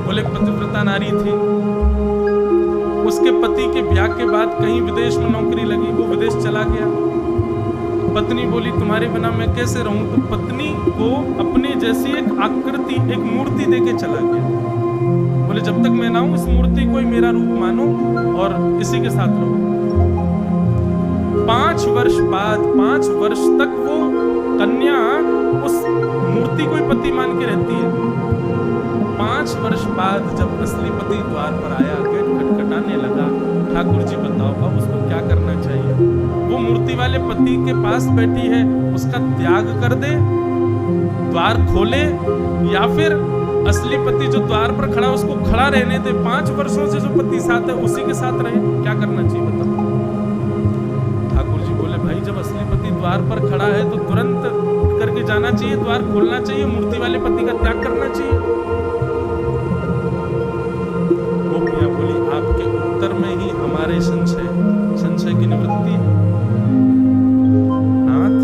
बोले पतिव्रता नारी थी, उसके पति के ब्याह के बाद कहीं विदेश में नौकरी लगी, वो विदेश चला गया। पत्नी बोली तुम्हारे बिना मैं कैसे रहूं? तो पत्नी को अपनी जैसी एक आकृति, एक मूर्ति देके चला गया। बोले जब तक मैं ना हूं इस मूर्ति को ही मेरा रूप मानो और इसी के साथ रहो। 5 वर्ष बाद, 5 वर्ष तक वो कन्या उस मूर्ति को ही पति मान के रहती है। 5 वर्ष बाद जब असली पति द्वार पर आया, गेट खटखटाने लगा, ठाकुर जी बताओ अब उसको क्या करना चाहिए? वो मूर्ति वाले पति के पास बैठी है, उसका त्याग कर दे, द्वार खोले, या फिर असली पति जो द्वार पर खड़ा उसको खड़ा रहने दे? 5 वर्षों से जो पति साथ है उसी के साथ रहे, क्या करना चाहिए बताओ? ठाकुर जी बोले भाई जब असली पति द्वार पर खड़ा है तो तुरंत उठ करके जाना चाहिए, द्वार खोलना चाहिए, मूर्ति वाले पति का त्याग करना चाहिए। गोपियां बोली आपके उत्तर में ही हमारे संशय की निवृत्ति है। नाथ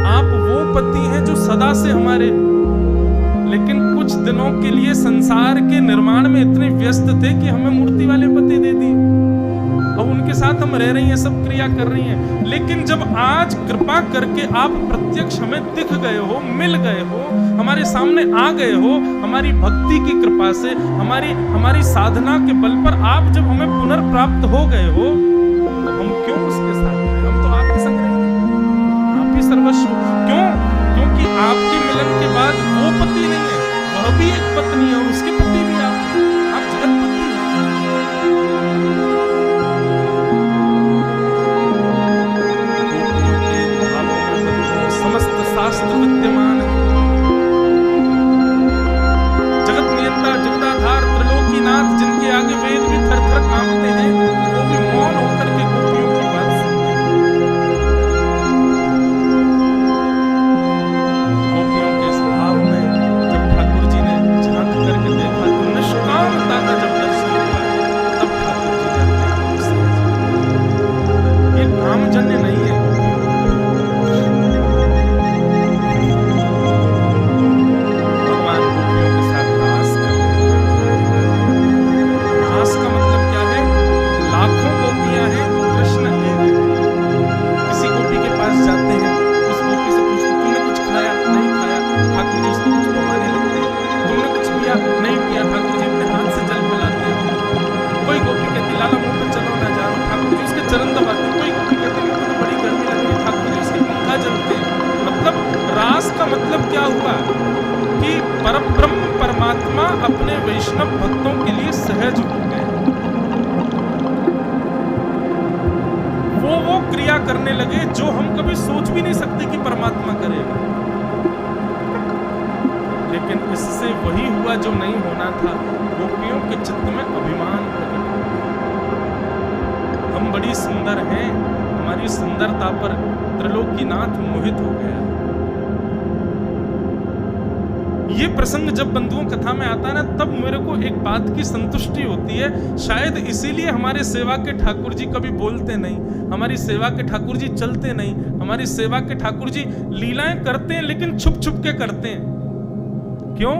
आप वो पति हैं जो सदा से हमारे, लेकिन कुछ दिनों के लिए संसार के निर्माण में इतने व्यस्त थे कि हमें मूर्ति वाले पति दे दिए। अब उनके साथ हम रह रही हैं, सब क्रिया कर रही हैं, लेकिन जब आज कृपा करके आप प्रत्यक्ष हमें दिख गए हो, मिल गए हो, हमारे सामने आ गए हो, हमारी भक्ति की कृपा से, हमारी साधना के बल पर आप जब हमें पुनर्प्राप्त हो गए हो, तो हम क्यों उसके साथ हैं? हम तो आपके संग रहेंगे, आप ही सर्वस्व। क्यों? क्योंकि आपके मिलन के बाद वो पति नहीं है, वह भी एक पत्नी है और उसके पति भी आप जगत पति हैं। समस्त शास्त्र विद्यमान है, जगत नियंता जगदाधार त्रिलोकीनाथ जिनके आगे वेद भी थर थर कांपते हैं, वो भी मौन होकर के गोपियों की बात सुनते हैं। गोपियों के स्वभाव में जब ठाकुर जी ने झांक करके लीला करने लगे जो हम कभी सोच भी नहीं सकते कि परमात्मा करेगा। लेकिन इससे वही हुआ जो नहीं होना था, गोपियों के चित्त में अभिमान प्रकट हुआ। हम बड़ी सुंदर हैं, हमारी सुंदरता पर त्रिलोकीनाथ मोहित हो गया। ये प्रसंग जब बंधुओं कथा में आता है ना, तब मेरे को एक बात की संतुष्टि होती है। शायद इसीलिए हमारे सेवा के ठाकुर जी कभी बोलते नहीं, हमारी सेवा के ठाकुर जी चलते नहीं, हमारी सेवा के ठाकुर जी लीलाएं करते हैं लेकिन छुप छुप के करते हैं। क्यों?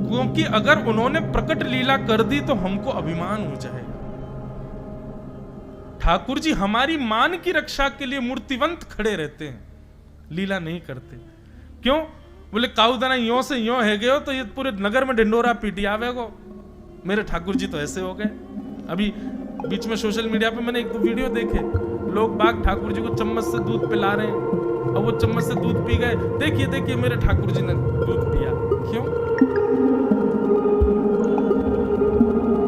क्योंकि अगर उन्होंने प्रकट लीला कर दी तो हमको अभिमान हो जाएगा। ठाकुर जी हमारी मान की रक्षा के लिए मूर्तिवंत खड़े रहते हैं, लीला नहीं करते। क्यों? बोले काउदाना यो से यो है गए हो तो ये पूरे नगर में ढिंडोरा पीटी आवेगो। मेरे ठाकुर जी तो ऐसे हो गए। अभी बीच में सोशल मीडिया पे मैंने एक दो वीडियो देखे, लोग बाग ठाकुर जी को चम्मच से दूध पिला रहे हैं और वो चम्मच से दूध पी गए। देखिए देखिए मेरे ठाकुर जी ने दूध पिया। क्यों?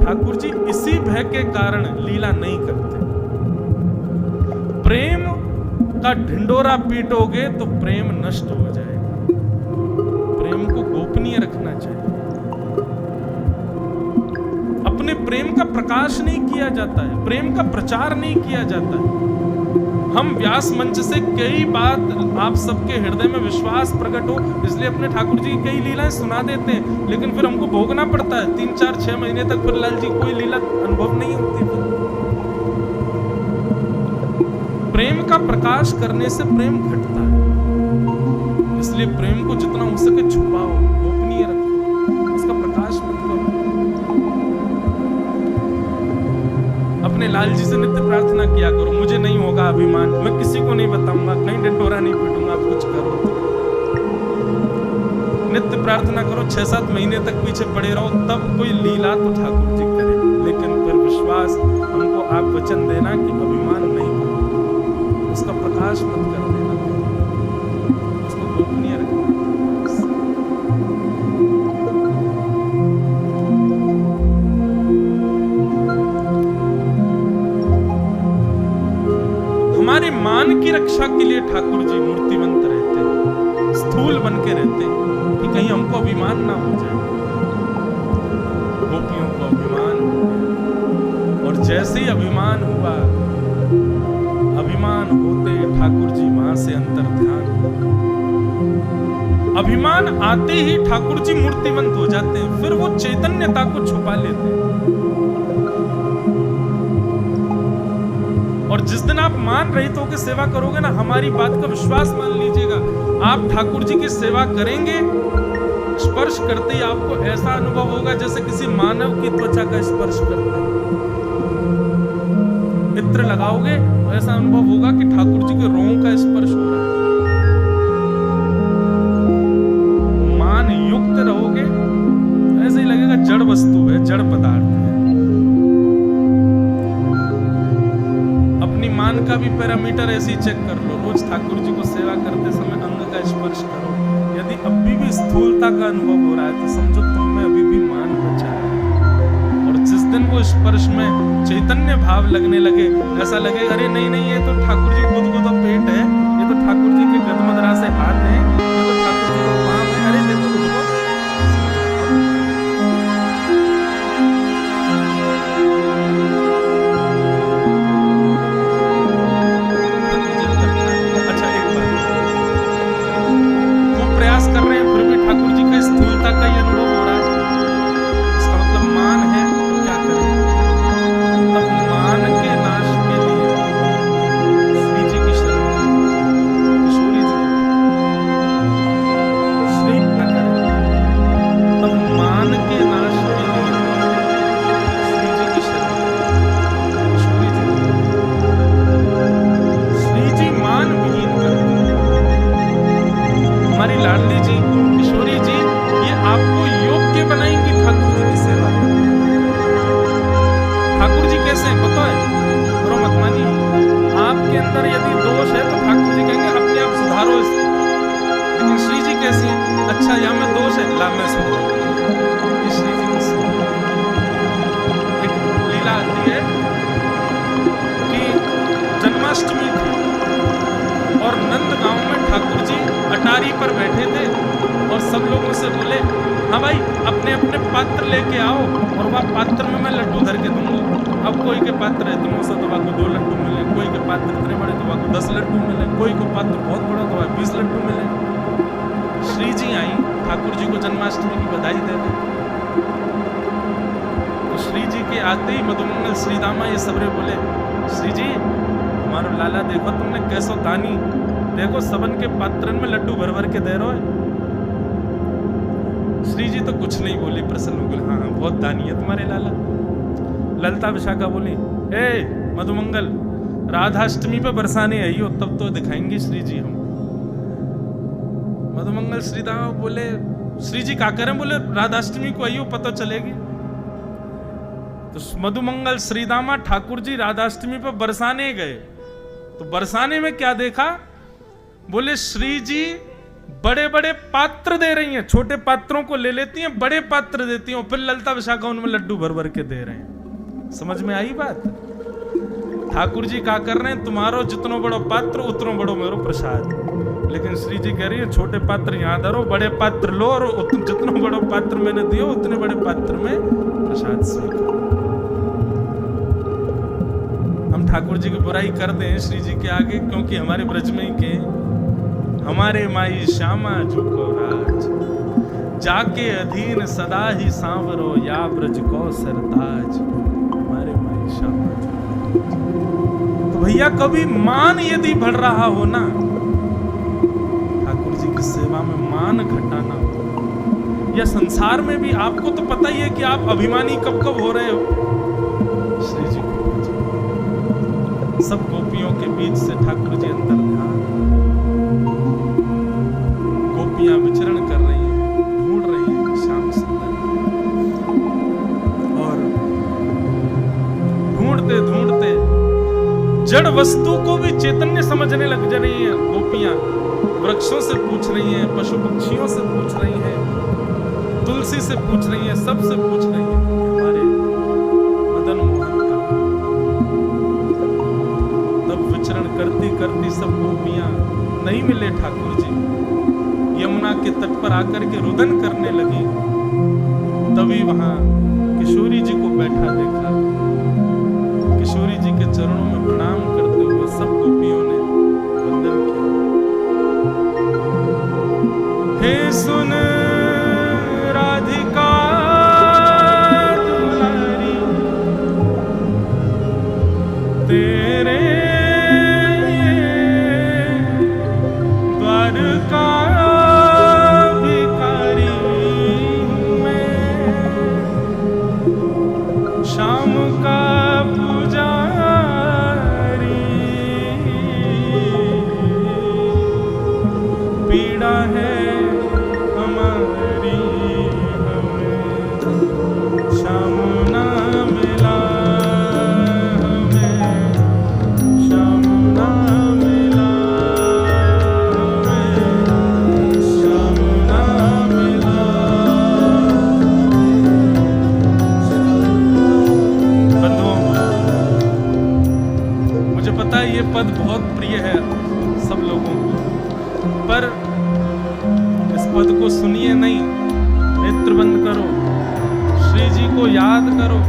ठाकुर जी इसी भय के कारण लीला नहीं करते। प्रेम का ढिंडोरा पीटोगे तो प्रेम नष्ट हो जाएगा। प्रेम को गोपनीय रखना चाहिए। अपने प्रेम का प्रकाश नहीं किया जाता है, प्रेम का प्रचार नहीं किया जाता है। हम व्यास मंच से कई बात आप सबके हृदय में विश्वास प्रकट हो इसलिए अपने ठाकुर जी की कई लीलाएं सुना देते हैं, लेकिन फिर हमको भोगना पड़ता है 3, 4, 6 महीने तक। फिर लाल जी कोई लीला अनुभव नहीं होती। प्रेम का प्रकाश करने से प्रेम घटता है, इसलिए प्रेम को जितना हो सके छुपाओ, गोपनीय रखो, उसका प्रकाश मत करो। अपने लाल जी से नित्य प्रार्थना किया करो, मुझे नहीं होगा अभिमान, मैं किसी को नहीं बताऊंगा, कहीं ढिंडोरा नहीं पीटूंगा, आप कुछ करो। नित्य प्रार्थना करो, 6-7 महीने तक पीछे पड़े रहो, तब कोई लीला तो ठाकुर जी करे। लेकिन फिर विश्वास हमको आप वचन देना कि अभिमान नहीं करो, उसका प्रकाश मत कर देना, उसको गोपनीय रखना। हमारे मान की रक्षा के लिए ठाकुर जी मूर्तिवंत रहते हैं, स्थूल बन के रहते हैं कि कहीं हमको अभिमान ना हो जाए। गोपियों को अभिमान हो गया, और जैसे ही अभिमान हुआ, अभिमान होते ठाकुर जी वहां से अंतर ध्यान, अभिमान आते ही ठाकुर जी मूर्तिवंत हो जाते हैं, फिर वो चैतन्यता को छुपा लेते हैं। और जिस दिन आप मान रहित होकर सेवा करोगे ना, हमारी बात का विश्वास मान लीजिएगा, आप ठाकुर जी की सेवा करेंगे, स्पर्श करते ही आपको ऐसा अनुभव होगा जैसे किसी मानव की त्वचा का स्पर्श करते हैं। इत्र लगाओगे तो ऐसा अनुभव होगा कि ठाकुर जी के रोम का स्पर्श हो रहा है। मान युक्त रहोगे ऐसे ही लगेगा जड़ वस्तु है, जड़ पदार्थ है। अपनी मान का भी पैरामीटर ऐसे ही चेक कर लो, रोज ठाकुर जी को सेवा करते समय अंग का स्पर्श करो। यदि अभी भी स्थूलता का अनुभव हो रहा है तो समझो तुम में अभी भी मान बचा है। और जिस दिन वो स्पर्श में चैतन्य भाव लगने लगे, ऐसा लगेगा अरे नहीं नहीं, ये तो ठाकुर जी गुदगुदा पेट है, ये तो ठाकुर जी के गदमदरा से हाथ है, ये तो ठाकुर जी का पाँव है, अरे देखो उसको। अच्छा एक बात, खूब प्रयास कर रहे हैं फिर भी ठाकुर जी का स्थूलता का ये अनुभव हो रहा है, इसका मतलब मान है, तो क्या करें? तब मान के नाश के लिए श्री जी की शरण, किशोरी जी पात्र इतनों सा तो वाको 2 लड्डू मिले, कोई के पात्र इतने बड़े तो वाको 10 लड्डू मिले, कोई को पात्र बहुत बड़ा तो वाको 20 लड्डू मिले। श्री जी आई, ठाकुर जी को जन्माष्टमी की बधाई दे दी। तो श्री जी के आते ही मधुमंगल श्रीदामा ये सबरे बोले, श्री जी हमारा लाला देखो तुमने कैसो दानी, देखो सबन के पात्रन में लड्डू भर भर के दे रहे हो। श्री जी तो कुछ नहीं बोली, प्रसन्न हो गए, हाँ हाँ बहुत दानी है तुम्हारे लाला। ललिता विशाखा बोली, ए मधुमंगल राधाष्टमी पे बरसाने आई हो तब तो दिखाएंगे श्री जी हम। मधुमंगल श्रीदामा बोले, श्री जी क्या करें, बोले राधाष्टमी को आई हो पता चलेगी। तो मधुमंगल श्रीदामा ठाकुर जी राधाष्टमी पे बरसाने गए, तो बरसाने में क्या देखा, बोले श्री जी बड़े बड़े पात्र दे रही हैं, छोटे पात्रों को ले लेती हैं, बड़े पात्र देती हैं, फिर ललिता विशाखा उनमें लड्डू भर भर के दे रहे हैं। समझ में आई बात? ठाकुर जी क्या कर रहे हैं, तुम्हारो जितनो बड़ो पात्र उतनो बड़ो मेरो प्रसाद। लेकिन श्री जी कह रही है छोटे पात्र यहां धरो, बड़े पात्र लो, और जितनो बड़ो पात्र मैंने दियो उतने बड़े पात्र में प्रसाद स्वीकार। हम ठाकुर जी की बुराई करते हैं श्री जी के आगे, क्योंकि हमारे ब्रज में ही के हमारे माई श्यामा झुको राज, जाके अधीन सदा ही सांवरो, या ब्रज को सरताज। हमारे माई श्यामा झुको। तो भैया कभी मान यदि बढ़ रहा हो ना, ठाकुर जी की सेवा में मान घटाना हो, या संसार में भी आपको तो पता ही है कि आप अभिमानी कब कब हो रहे हो। श्री जी सब गोपियों के बीच से ठाकुर जी अंदर ध्यान, गोपियां विचरण कर रही हैं, ढूंढ रही हैं श्याम सुंदर, और ढूंढते ढूंढते जड़ वस्तु को भी चैतन्य समझने लग जा रही हैं गोपियां। वृक्षों से पूछ रही हैं, पशु पक्षियों से पूछ रही हैं, तुलसी से पूछ रही हैं, सबसे पूछ रही हैं हमारे मदन मोहन का। तब विचरण करती करती सब गोपियां नहीं मिले ठाकुर जी, यमुना के तट पर आकर के रुदन करने लगी। तभी वहां किशोरी जी को बैठा देखा, किशोरी जी के चरणों में प्रणाम करते हुए सब गोपियों ने वंदन किया। हे सुन राधिका दुलारी, तेरे द्वारका भिखारी मैं, शाम का पीड़ा है हमारी, हमें श्याम ना मिला, हमें श्याम ना मिला, हमें श्याम ना मिला। बंधुओं, मुझे पता है ये पद बहुत प्रिय है सब लोगों को, पर इस पद को सुनिए नहीं, नेत्र बंद करो, श्री जी को याद करो,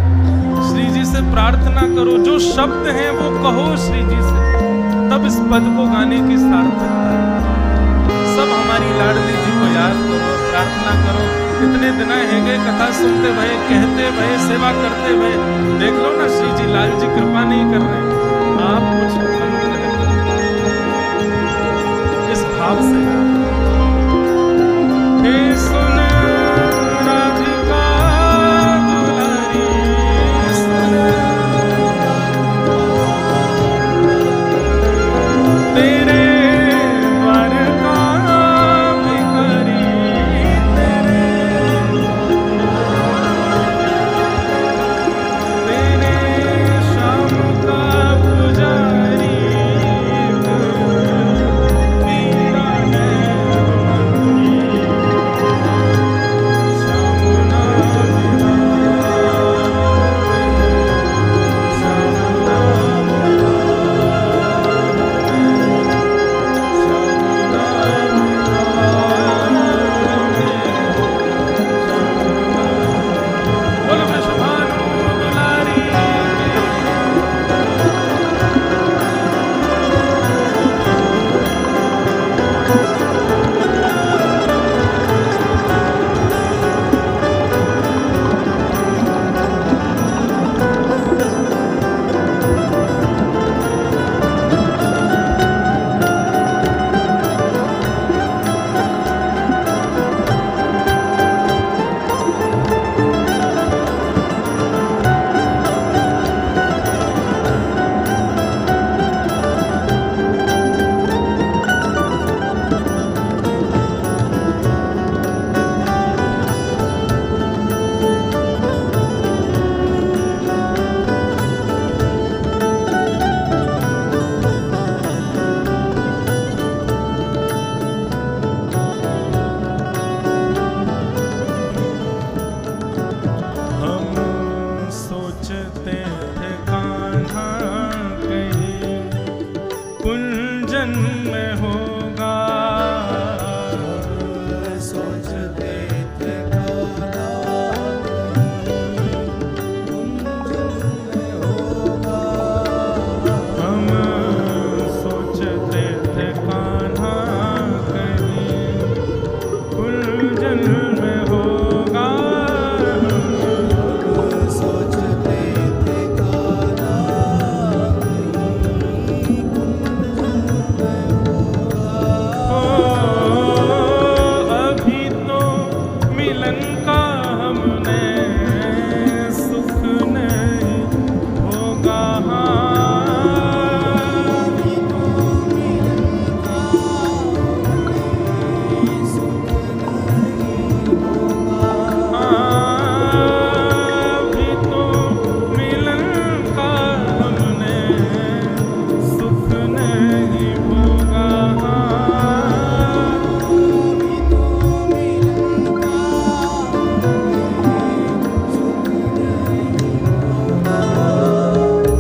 श्री जी से प्रार्थना करो, जो शब्द हैं वो कहो श्री जी से, तब इस पद को गाने की सार्थकता है। सब हमारी लाडली जी को याद करो, प्रार्थना करो। इतने दिन हैगे कथा सुनते भये, कहते भये, सेवा करते भये, देख लो ना श्री जी लाल जी कृपा नहीं कर रहे, आप कुछ इस भाव से। हे सुन राधिका दुलारी, तेरे द्वारका भिखारी, तेरे श्याम का पुजारी, पीड़ा है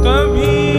कभी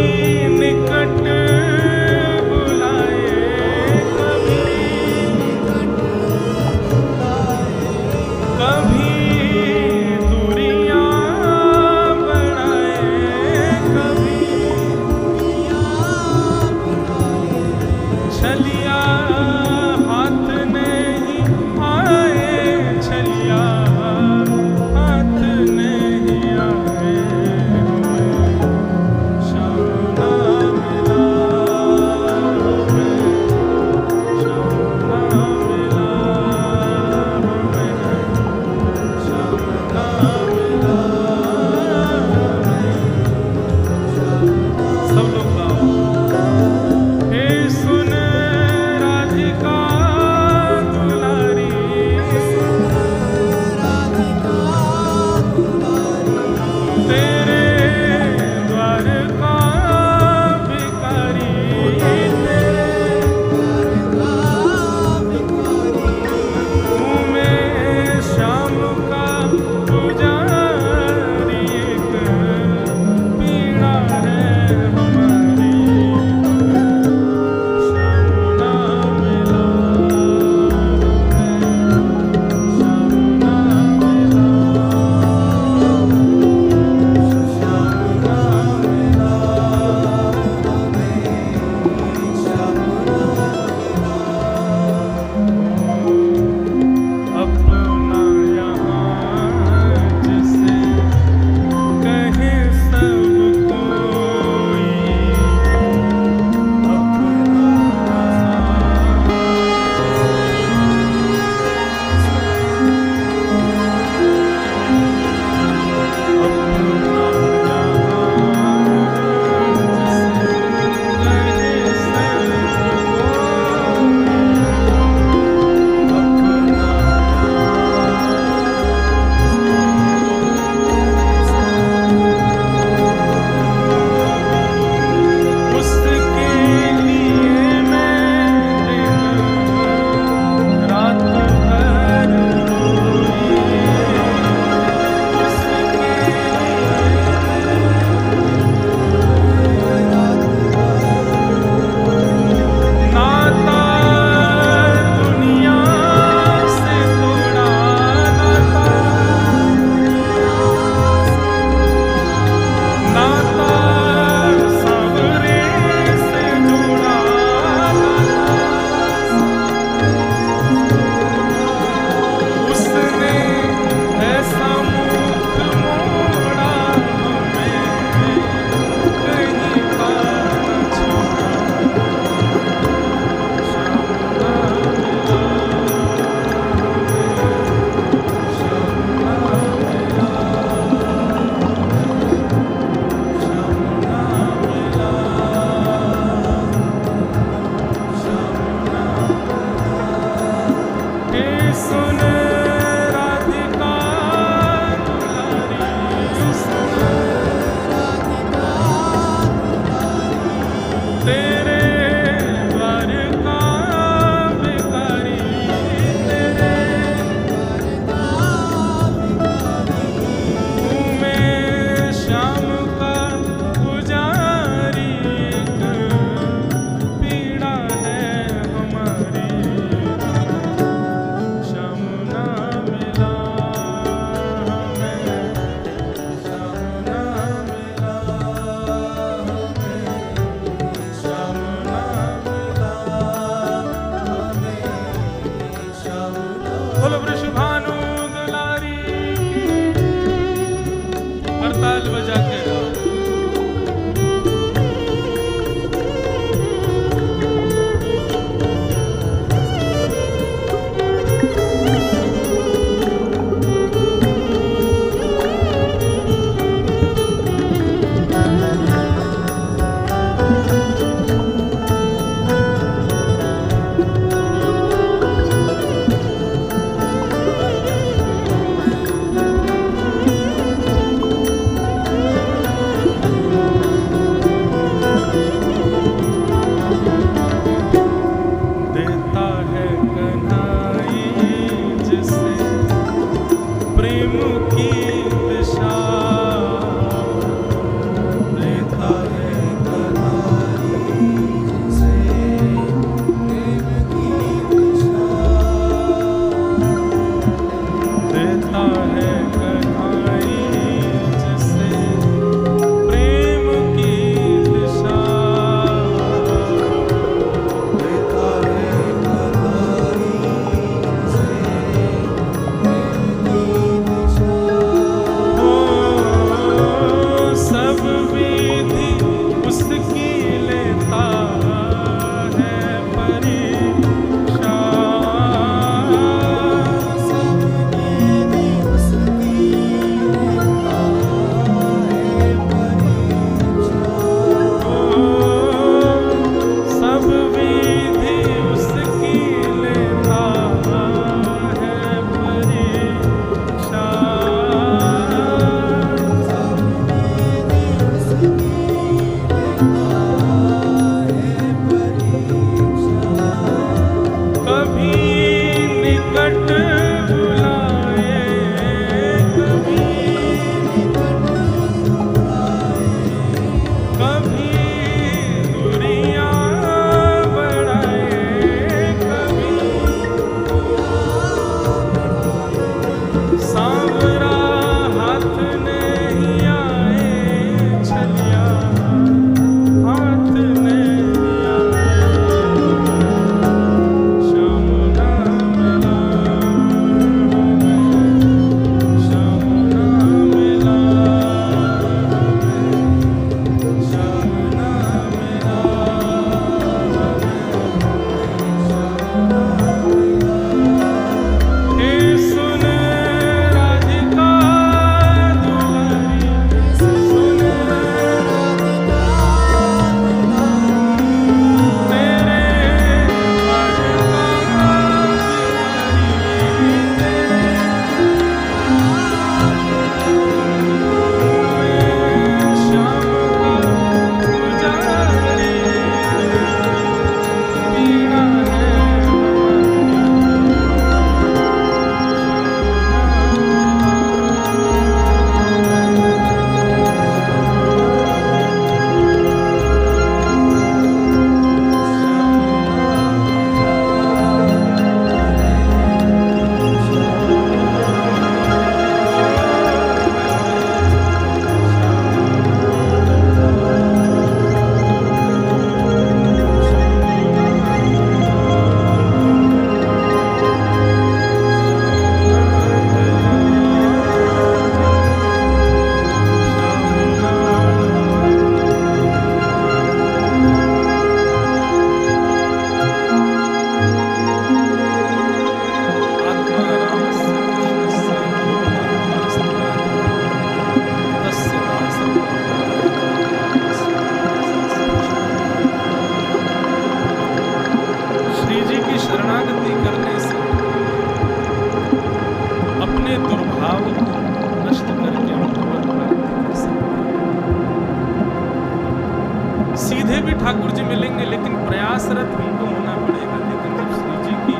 सीधे भी ठाकुर जी मिलेंगे, लेकिन प्रयासरत हमको होना पड़ेगा। लेकिन जब श्री जी की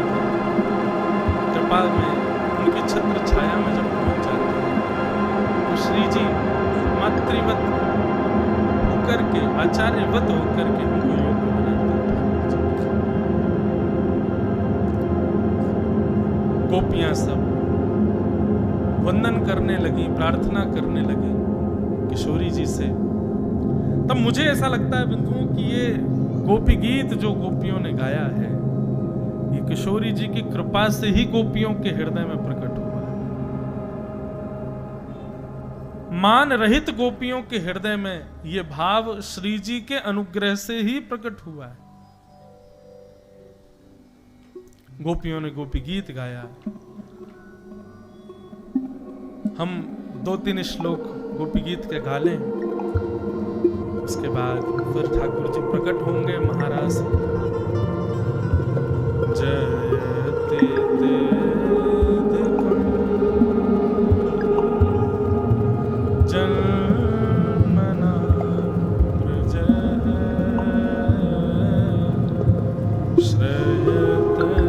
कृपा में, उनकी छत्र छाया में जब पहुंच जाते हैं, तो श्री जी मातृवत होकर के, आचार्यवत होकर के हमको योग्य बनाते हैं। गोपियां सब वंदन करने लगी, प्रार्थना करने लगी किशोरी जी से। तब मुझे ऐसा लगता है बंधुओं कि ये गोपी गीत जो गोपियों ने गाया है, ये किशोरी जी की कृपा से ही गोपियों के हृदय में प्रकट हुआ है। मान रहित गोपियों के हृदय में ये भाव श्री जी के अनुग्रह से ही प्रकट हुआ है। गोपियों ने गोपी गीत गाया। हम 2-3 श्लोक गोपी गीत के गा लें, उसके बाद फिर ठाकुर जी प्रकट होंगे महाराज। जयते जन्मना प्रज श्रेयते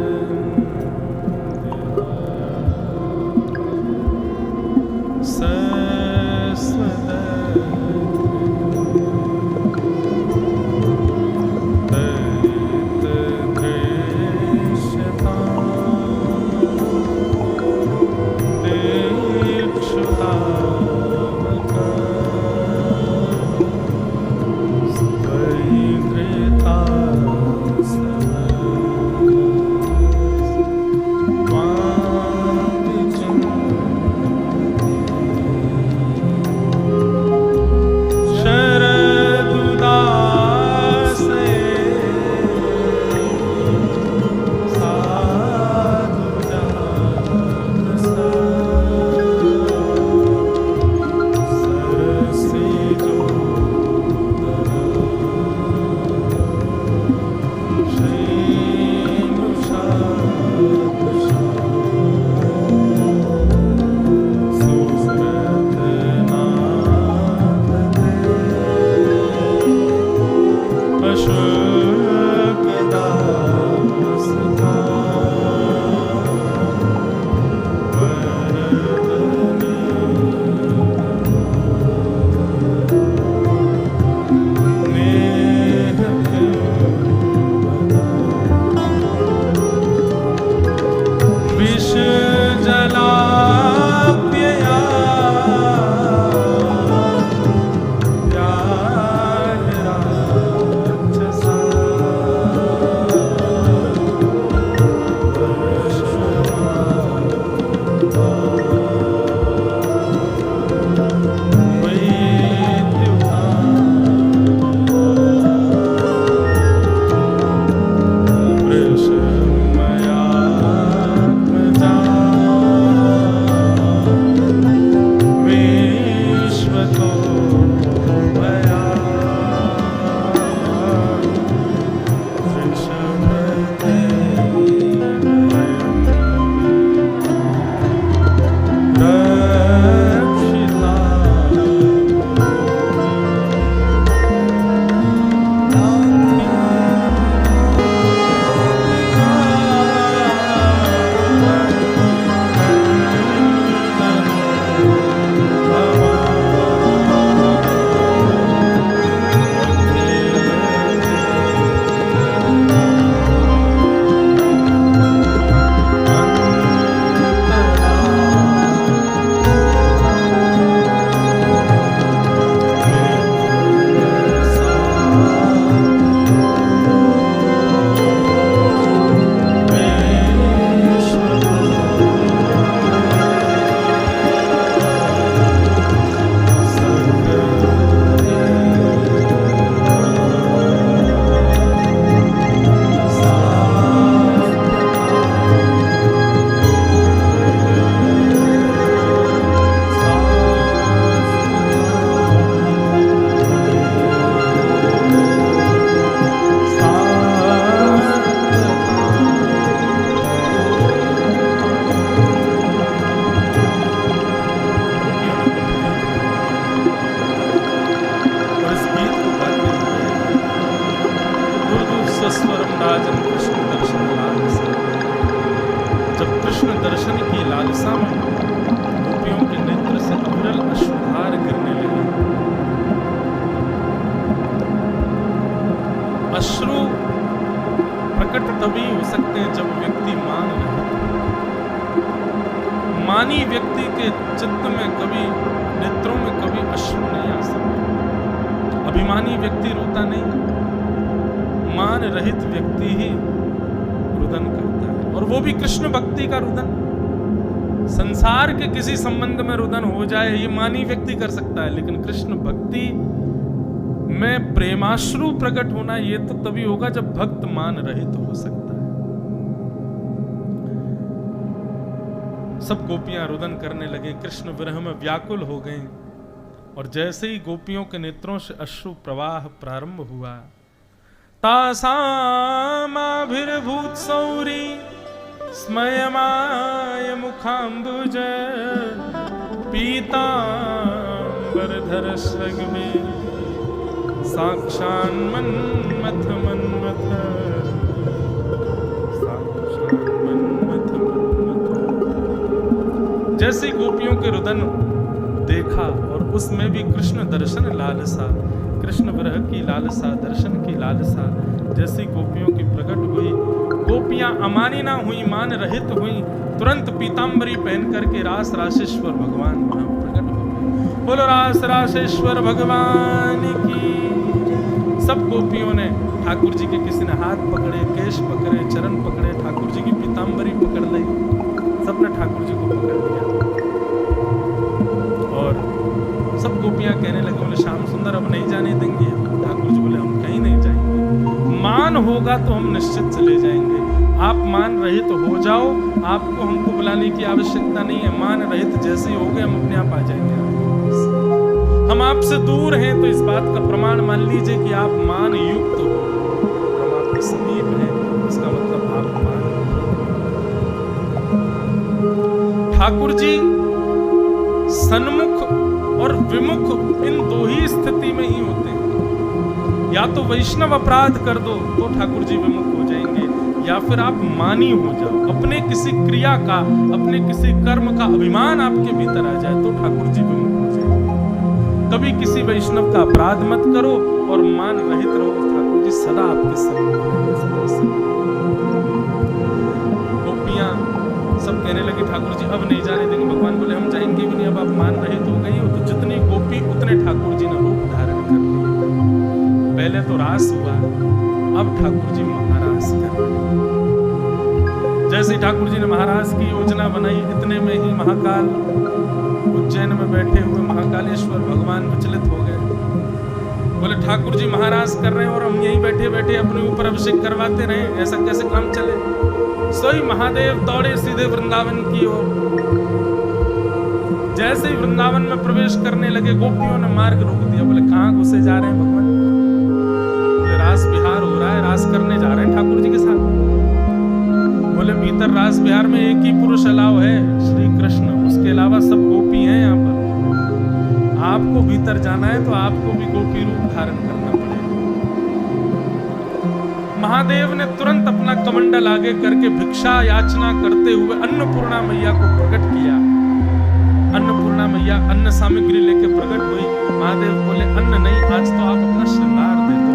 स्वस्वरम राजन कृष्ण दर्शन लालसा। जब कृष्ण दर्शन की लालसा में गोपियों के नेत्र से अविरल अश्रुधार गिरने लगे। अश्रु प्रकट तभी हो सकते हैं जब व्यक्ति मान रहे। मानी व्यक्ति के चित्त में कभी, नेत्रों में कभी अश्रु नहीं आ सकते। अभिमानी व्यक्ति रोता नहीं, मान रहित व्यक्ति ही रुदन करता है, और वो भी कृष्ण भक्ति का रुदन। संसार के किसी संबंध में रुदन हो जाए ये मानी व्यक्ति कर सकता है, लेकिन कृष्ण भक्ति में प्रेमाश्रु प्रकट होना ये तो तभी होगा जब भक्त मान रहित हो सकता है। सब गोपियां रुदन करने लगे, कृष्ण विरह में व्याकुल हो गए, और जैसे ही गोपियों के नेत्रों से अश्रु प्रवाह प्रारंभ हुआ, तासामाभिर्भूत सौरी स्मयमाय मुखाम्बुज पीतांबरधर सृग्वे साक्षान् मन्मथ मन्मथ। जैसे गोपियों के रुदन देखा और उसमें भी कृष्ण दर्शन लालसा, कृष्ण विरह की लालसा, दर्शन की लालसा जैसी गोपियों की प्रकट हुई। गोपियां अमानी ना हुई, मान रहित हुई, तुरंत पीतांबरी पहन करके रास रासेश्वर भगवान वहां प्रकट हो गए। बोलो रास रासेश्वर भगवान की। सब गोपियों ने ठाकुर जी के, किसी ने हाथ पकड़े, केश पकड़े, चरण पकड़े, ठाकुर जी की पीतांबरी पकड़ ली, सबने ठाकुर जी को पकड़ लिया। और सब गोपियां कहने लगे, बोले श्याम सुंदर अब नहीं जाने देंगे। ठाकुर जी बोले हम कहीं नहीं जाएंगे, मान होगा तो हम निश्चित चले जाएंगे। आप मान रहित तो हो जाओ, आपको हमको बुलाने की आवश्यकता नहीं है। मान रहित जैसे ही हो गए हम अपने आप आ जाएंगे। हम आपसे दूर हैं तो इस बात का प्रमाण मान लीजिए कि आप मान युक्त हो। हम आपके समीप हैं, इसका मतलब आप मान। ठाकुर जी सन्मुख और विमुख इन दो ही स्थिति में ही होते हैं। या तो वैष्णव अपराध कर दो तो ठाकुर जी विमुख हो जाएंगे, या फिर आप मानी हो जाओ, अपने किसी क्रिया का, अपने किसी कर्म का अभिमान आपके भीतर आ जाए तो ठाकुर जी विमुख हो जाएंगे। कभी किसी वैष्णव का अपराध मत करो और मान रहित रहो, ठाकुर जी सदा आपके सम्मुख रहेंगे। गोपियां सब कहने लगे ठाकुर जी अब नहीं जाने देंगे। भगवान बोले हम जाएंगे भी नहीं, अब आप मान रहित हो गई हो। तो जितनी गोपी उतने ठाकुर जी ने रूप धारण कर लिए। पहले तो रास हुआ, अब ठाकुर जी महारास कर रहे। जैसे ठाकुर जी ने महाराज की योजना बनाई, इतने में ही महाकाल उज्जैन में बैठे हुए महाकालेश्वर भगवान विचलित हो गए। बोले ठाकुर जी महाराज कर रहे हैं और हम यहीं बैठे बैठे अपने ऊपर अभिषेक करवाते रहे, ऐसा कैसे काम चले। सोई महादेव दौड़े सीधे वृंदावन की ओर। जैसे ही वृंदावन में प्रवेश करने लगे, गोपियों ने मार्ग रोक दिया। बोले कहाँ घुसे जा रहे हैं भगवान? बोले रास विहार हो रहा है, रास करने जा रहे हैं ठाकुर जी के साथ। बोले भीतर रास विहार में एक ही पुरुष अलाव है, श्री कृष्ण, उसके अलावा सब गोपी हैं यहाँ पर। आपको भीतर जाना है तो आपको भी गोपी रूप धारण करना पड़ेगा। महादेव ने तुरंत अपना कमंडल आगे करके भिक्षा याचना करते हुए अन्नपूर्णा मैया को प्रकट किया। अन्नपूर्णा मैया अन्न सामग्री लेके प्रकट हुई। महादेव बोले अन्न नहीं, आज तो आप अपना श्रृंगार दे दो।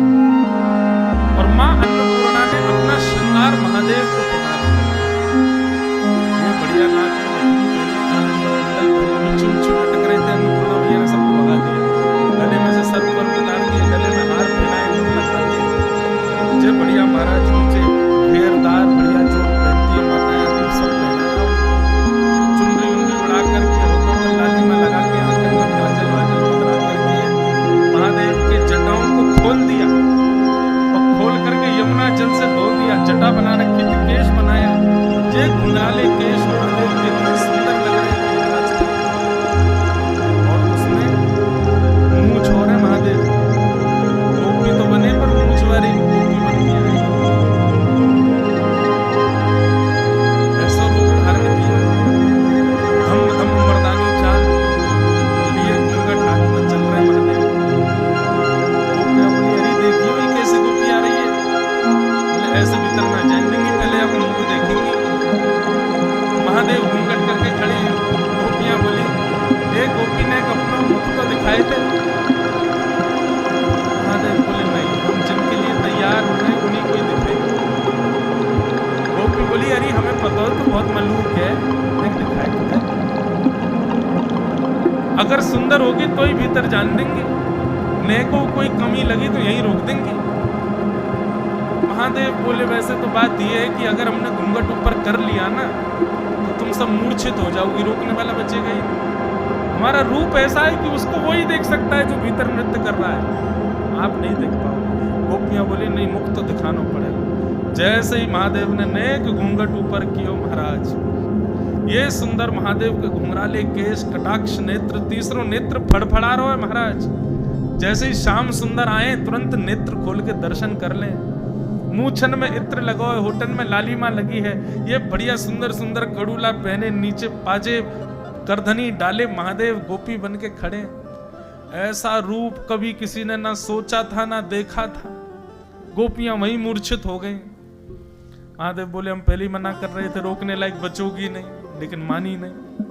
और माँ अन्नपूर्णा ने अपना श्रृंगार महादेव को प्रदान किया। ये बढ़िया नाच चुम चुम लटक रहे थे, अन्नपूर्णा मैया ने सबको भगा दिया। गले में से सर्प पर उतार दिए, गले में हार पहनाए, जे बढ़िया महाराज नीचे घेरदार बढ़िया जो पहनती है माताएं, सब पहनाया, चुनरी उंगली उड़ा करके, होठों पर लालिमा लगा के, आंखों में काजल वाजल बना करके महादेव के जटाओं को खोल तो ही भीतर जान देंगे, ने को कोई कमी लगी तो यहीं रोक देंगे। महादेव बोले वैसे तो बात यह है कि अगर हमने घूंघट ऊपर कर लिया ना तो तुम सब मूर्छित हो जाओगी, रोकने वाला बचेगा ही नहीं। हमारा रूप ऐसा है कि उसको वही देख सकता है जो भीतर नृत्य कर रहा है, आप नहीं देख पाओगे। गोपियां बोली नहीं, मुख तो दिखाना पड़ेगा। जैसे ही महादेव ने नेक घूंघट ऊपर कियो महाराज, ये सुंदर महादेव के घुंघराले केश, कटाक्ष नेत्र, तीसरो नेत्र फड़फड़ा रहा है महाराज। जैसे ही श्याम सुंदर आए तुरंत नेत्र खोल के दर्शन कर लें। मूछन में इत्र लगो है, होठन में लालिमा लगी है, ये बढ़िया सुंदर सुंदर कड़ूला पहने, नीचे पाजे करधनी डाले महादेव गोपी बन के खड़े। ऐसा रूप कभी किसी ने ना सोचा था ना देखा था। गोपियां वहीं मूर्छित हो गई। महादेव बोले हम पहले ही मना कर रहे थे, रोकने लायक बचोगी नहीं, लेकिन मानी नहीं।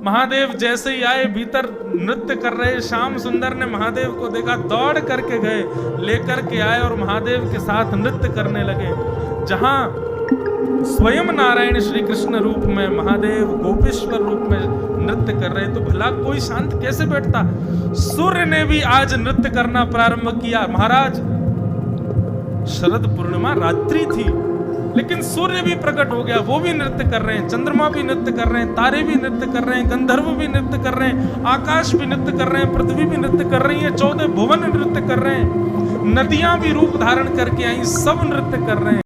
महादेव जैसे ही आए भीतर नृत्य कर रहे श्याम सुंदर ने महादेव को देखा, दौड़ करके गए, लेकर के आए और महादेव के साथ नृत्य करने लगे। जहां स्वयं नारायण श्री कृष्ण रूप में महादेव गोपेश्वर रूप में नृत्य कर रहे, तो भला कोई शांत कैसे बैठता। सूर्य ने भी आज नृत्य करना प्रारंभ किया। महाराज शरद पूर्णिमा रात्रि थी, लेकिन सूर्य भी प्रकट हो गया, वो भी नृत्य कर रहे हैं, चंद्रमा भी नृत्य कर रहे हैं, तारे भी नृत्य कर रहे हैं, गंधर्व भी नृत्य कर रहे हैं, आकाश भी नृत्य कर रहे हैं, पृथ्वी भी नृत्य कर रही है, 14 भुवन नृत्य कर रहे हैं, नदियां भी रूप धारण करके आई, सब नृत्य कर रहे हैं।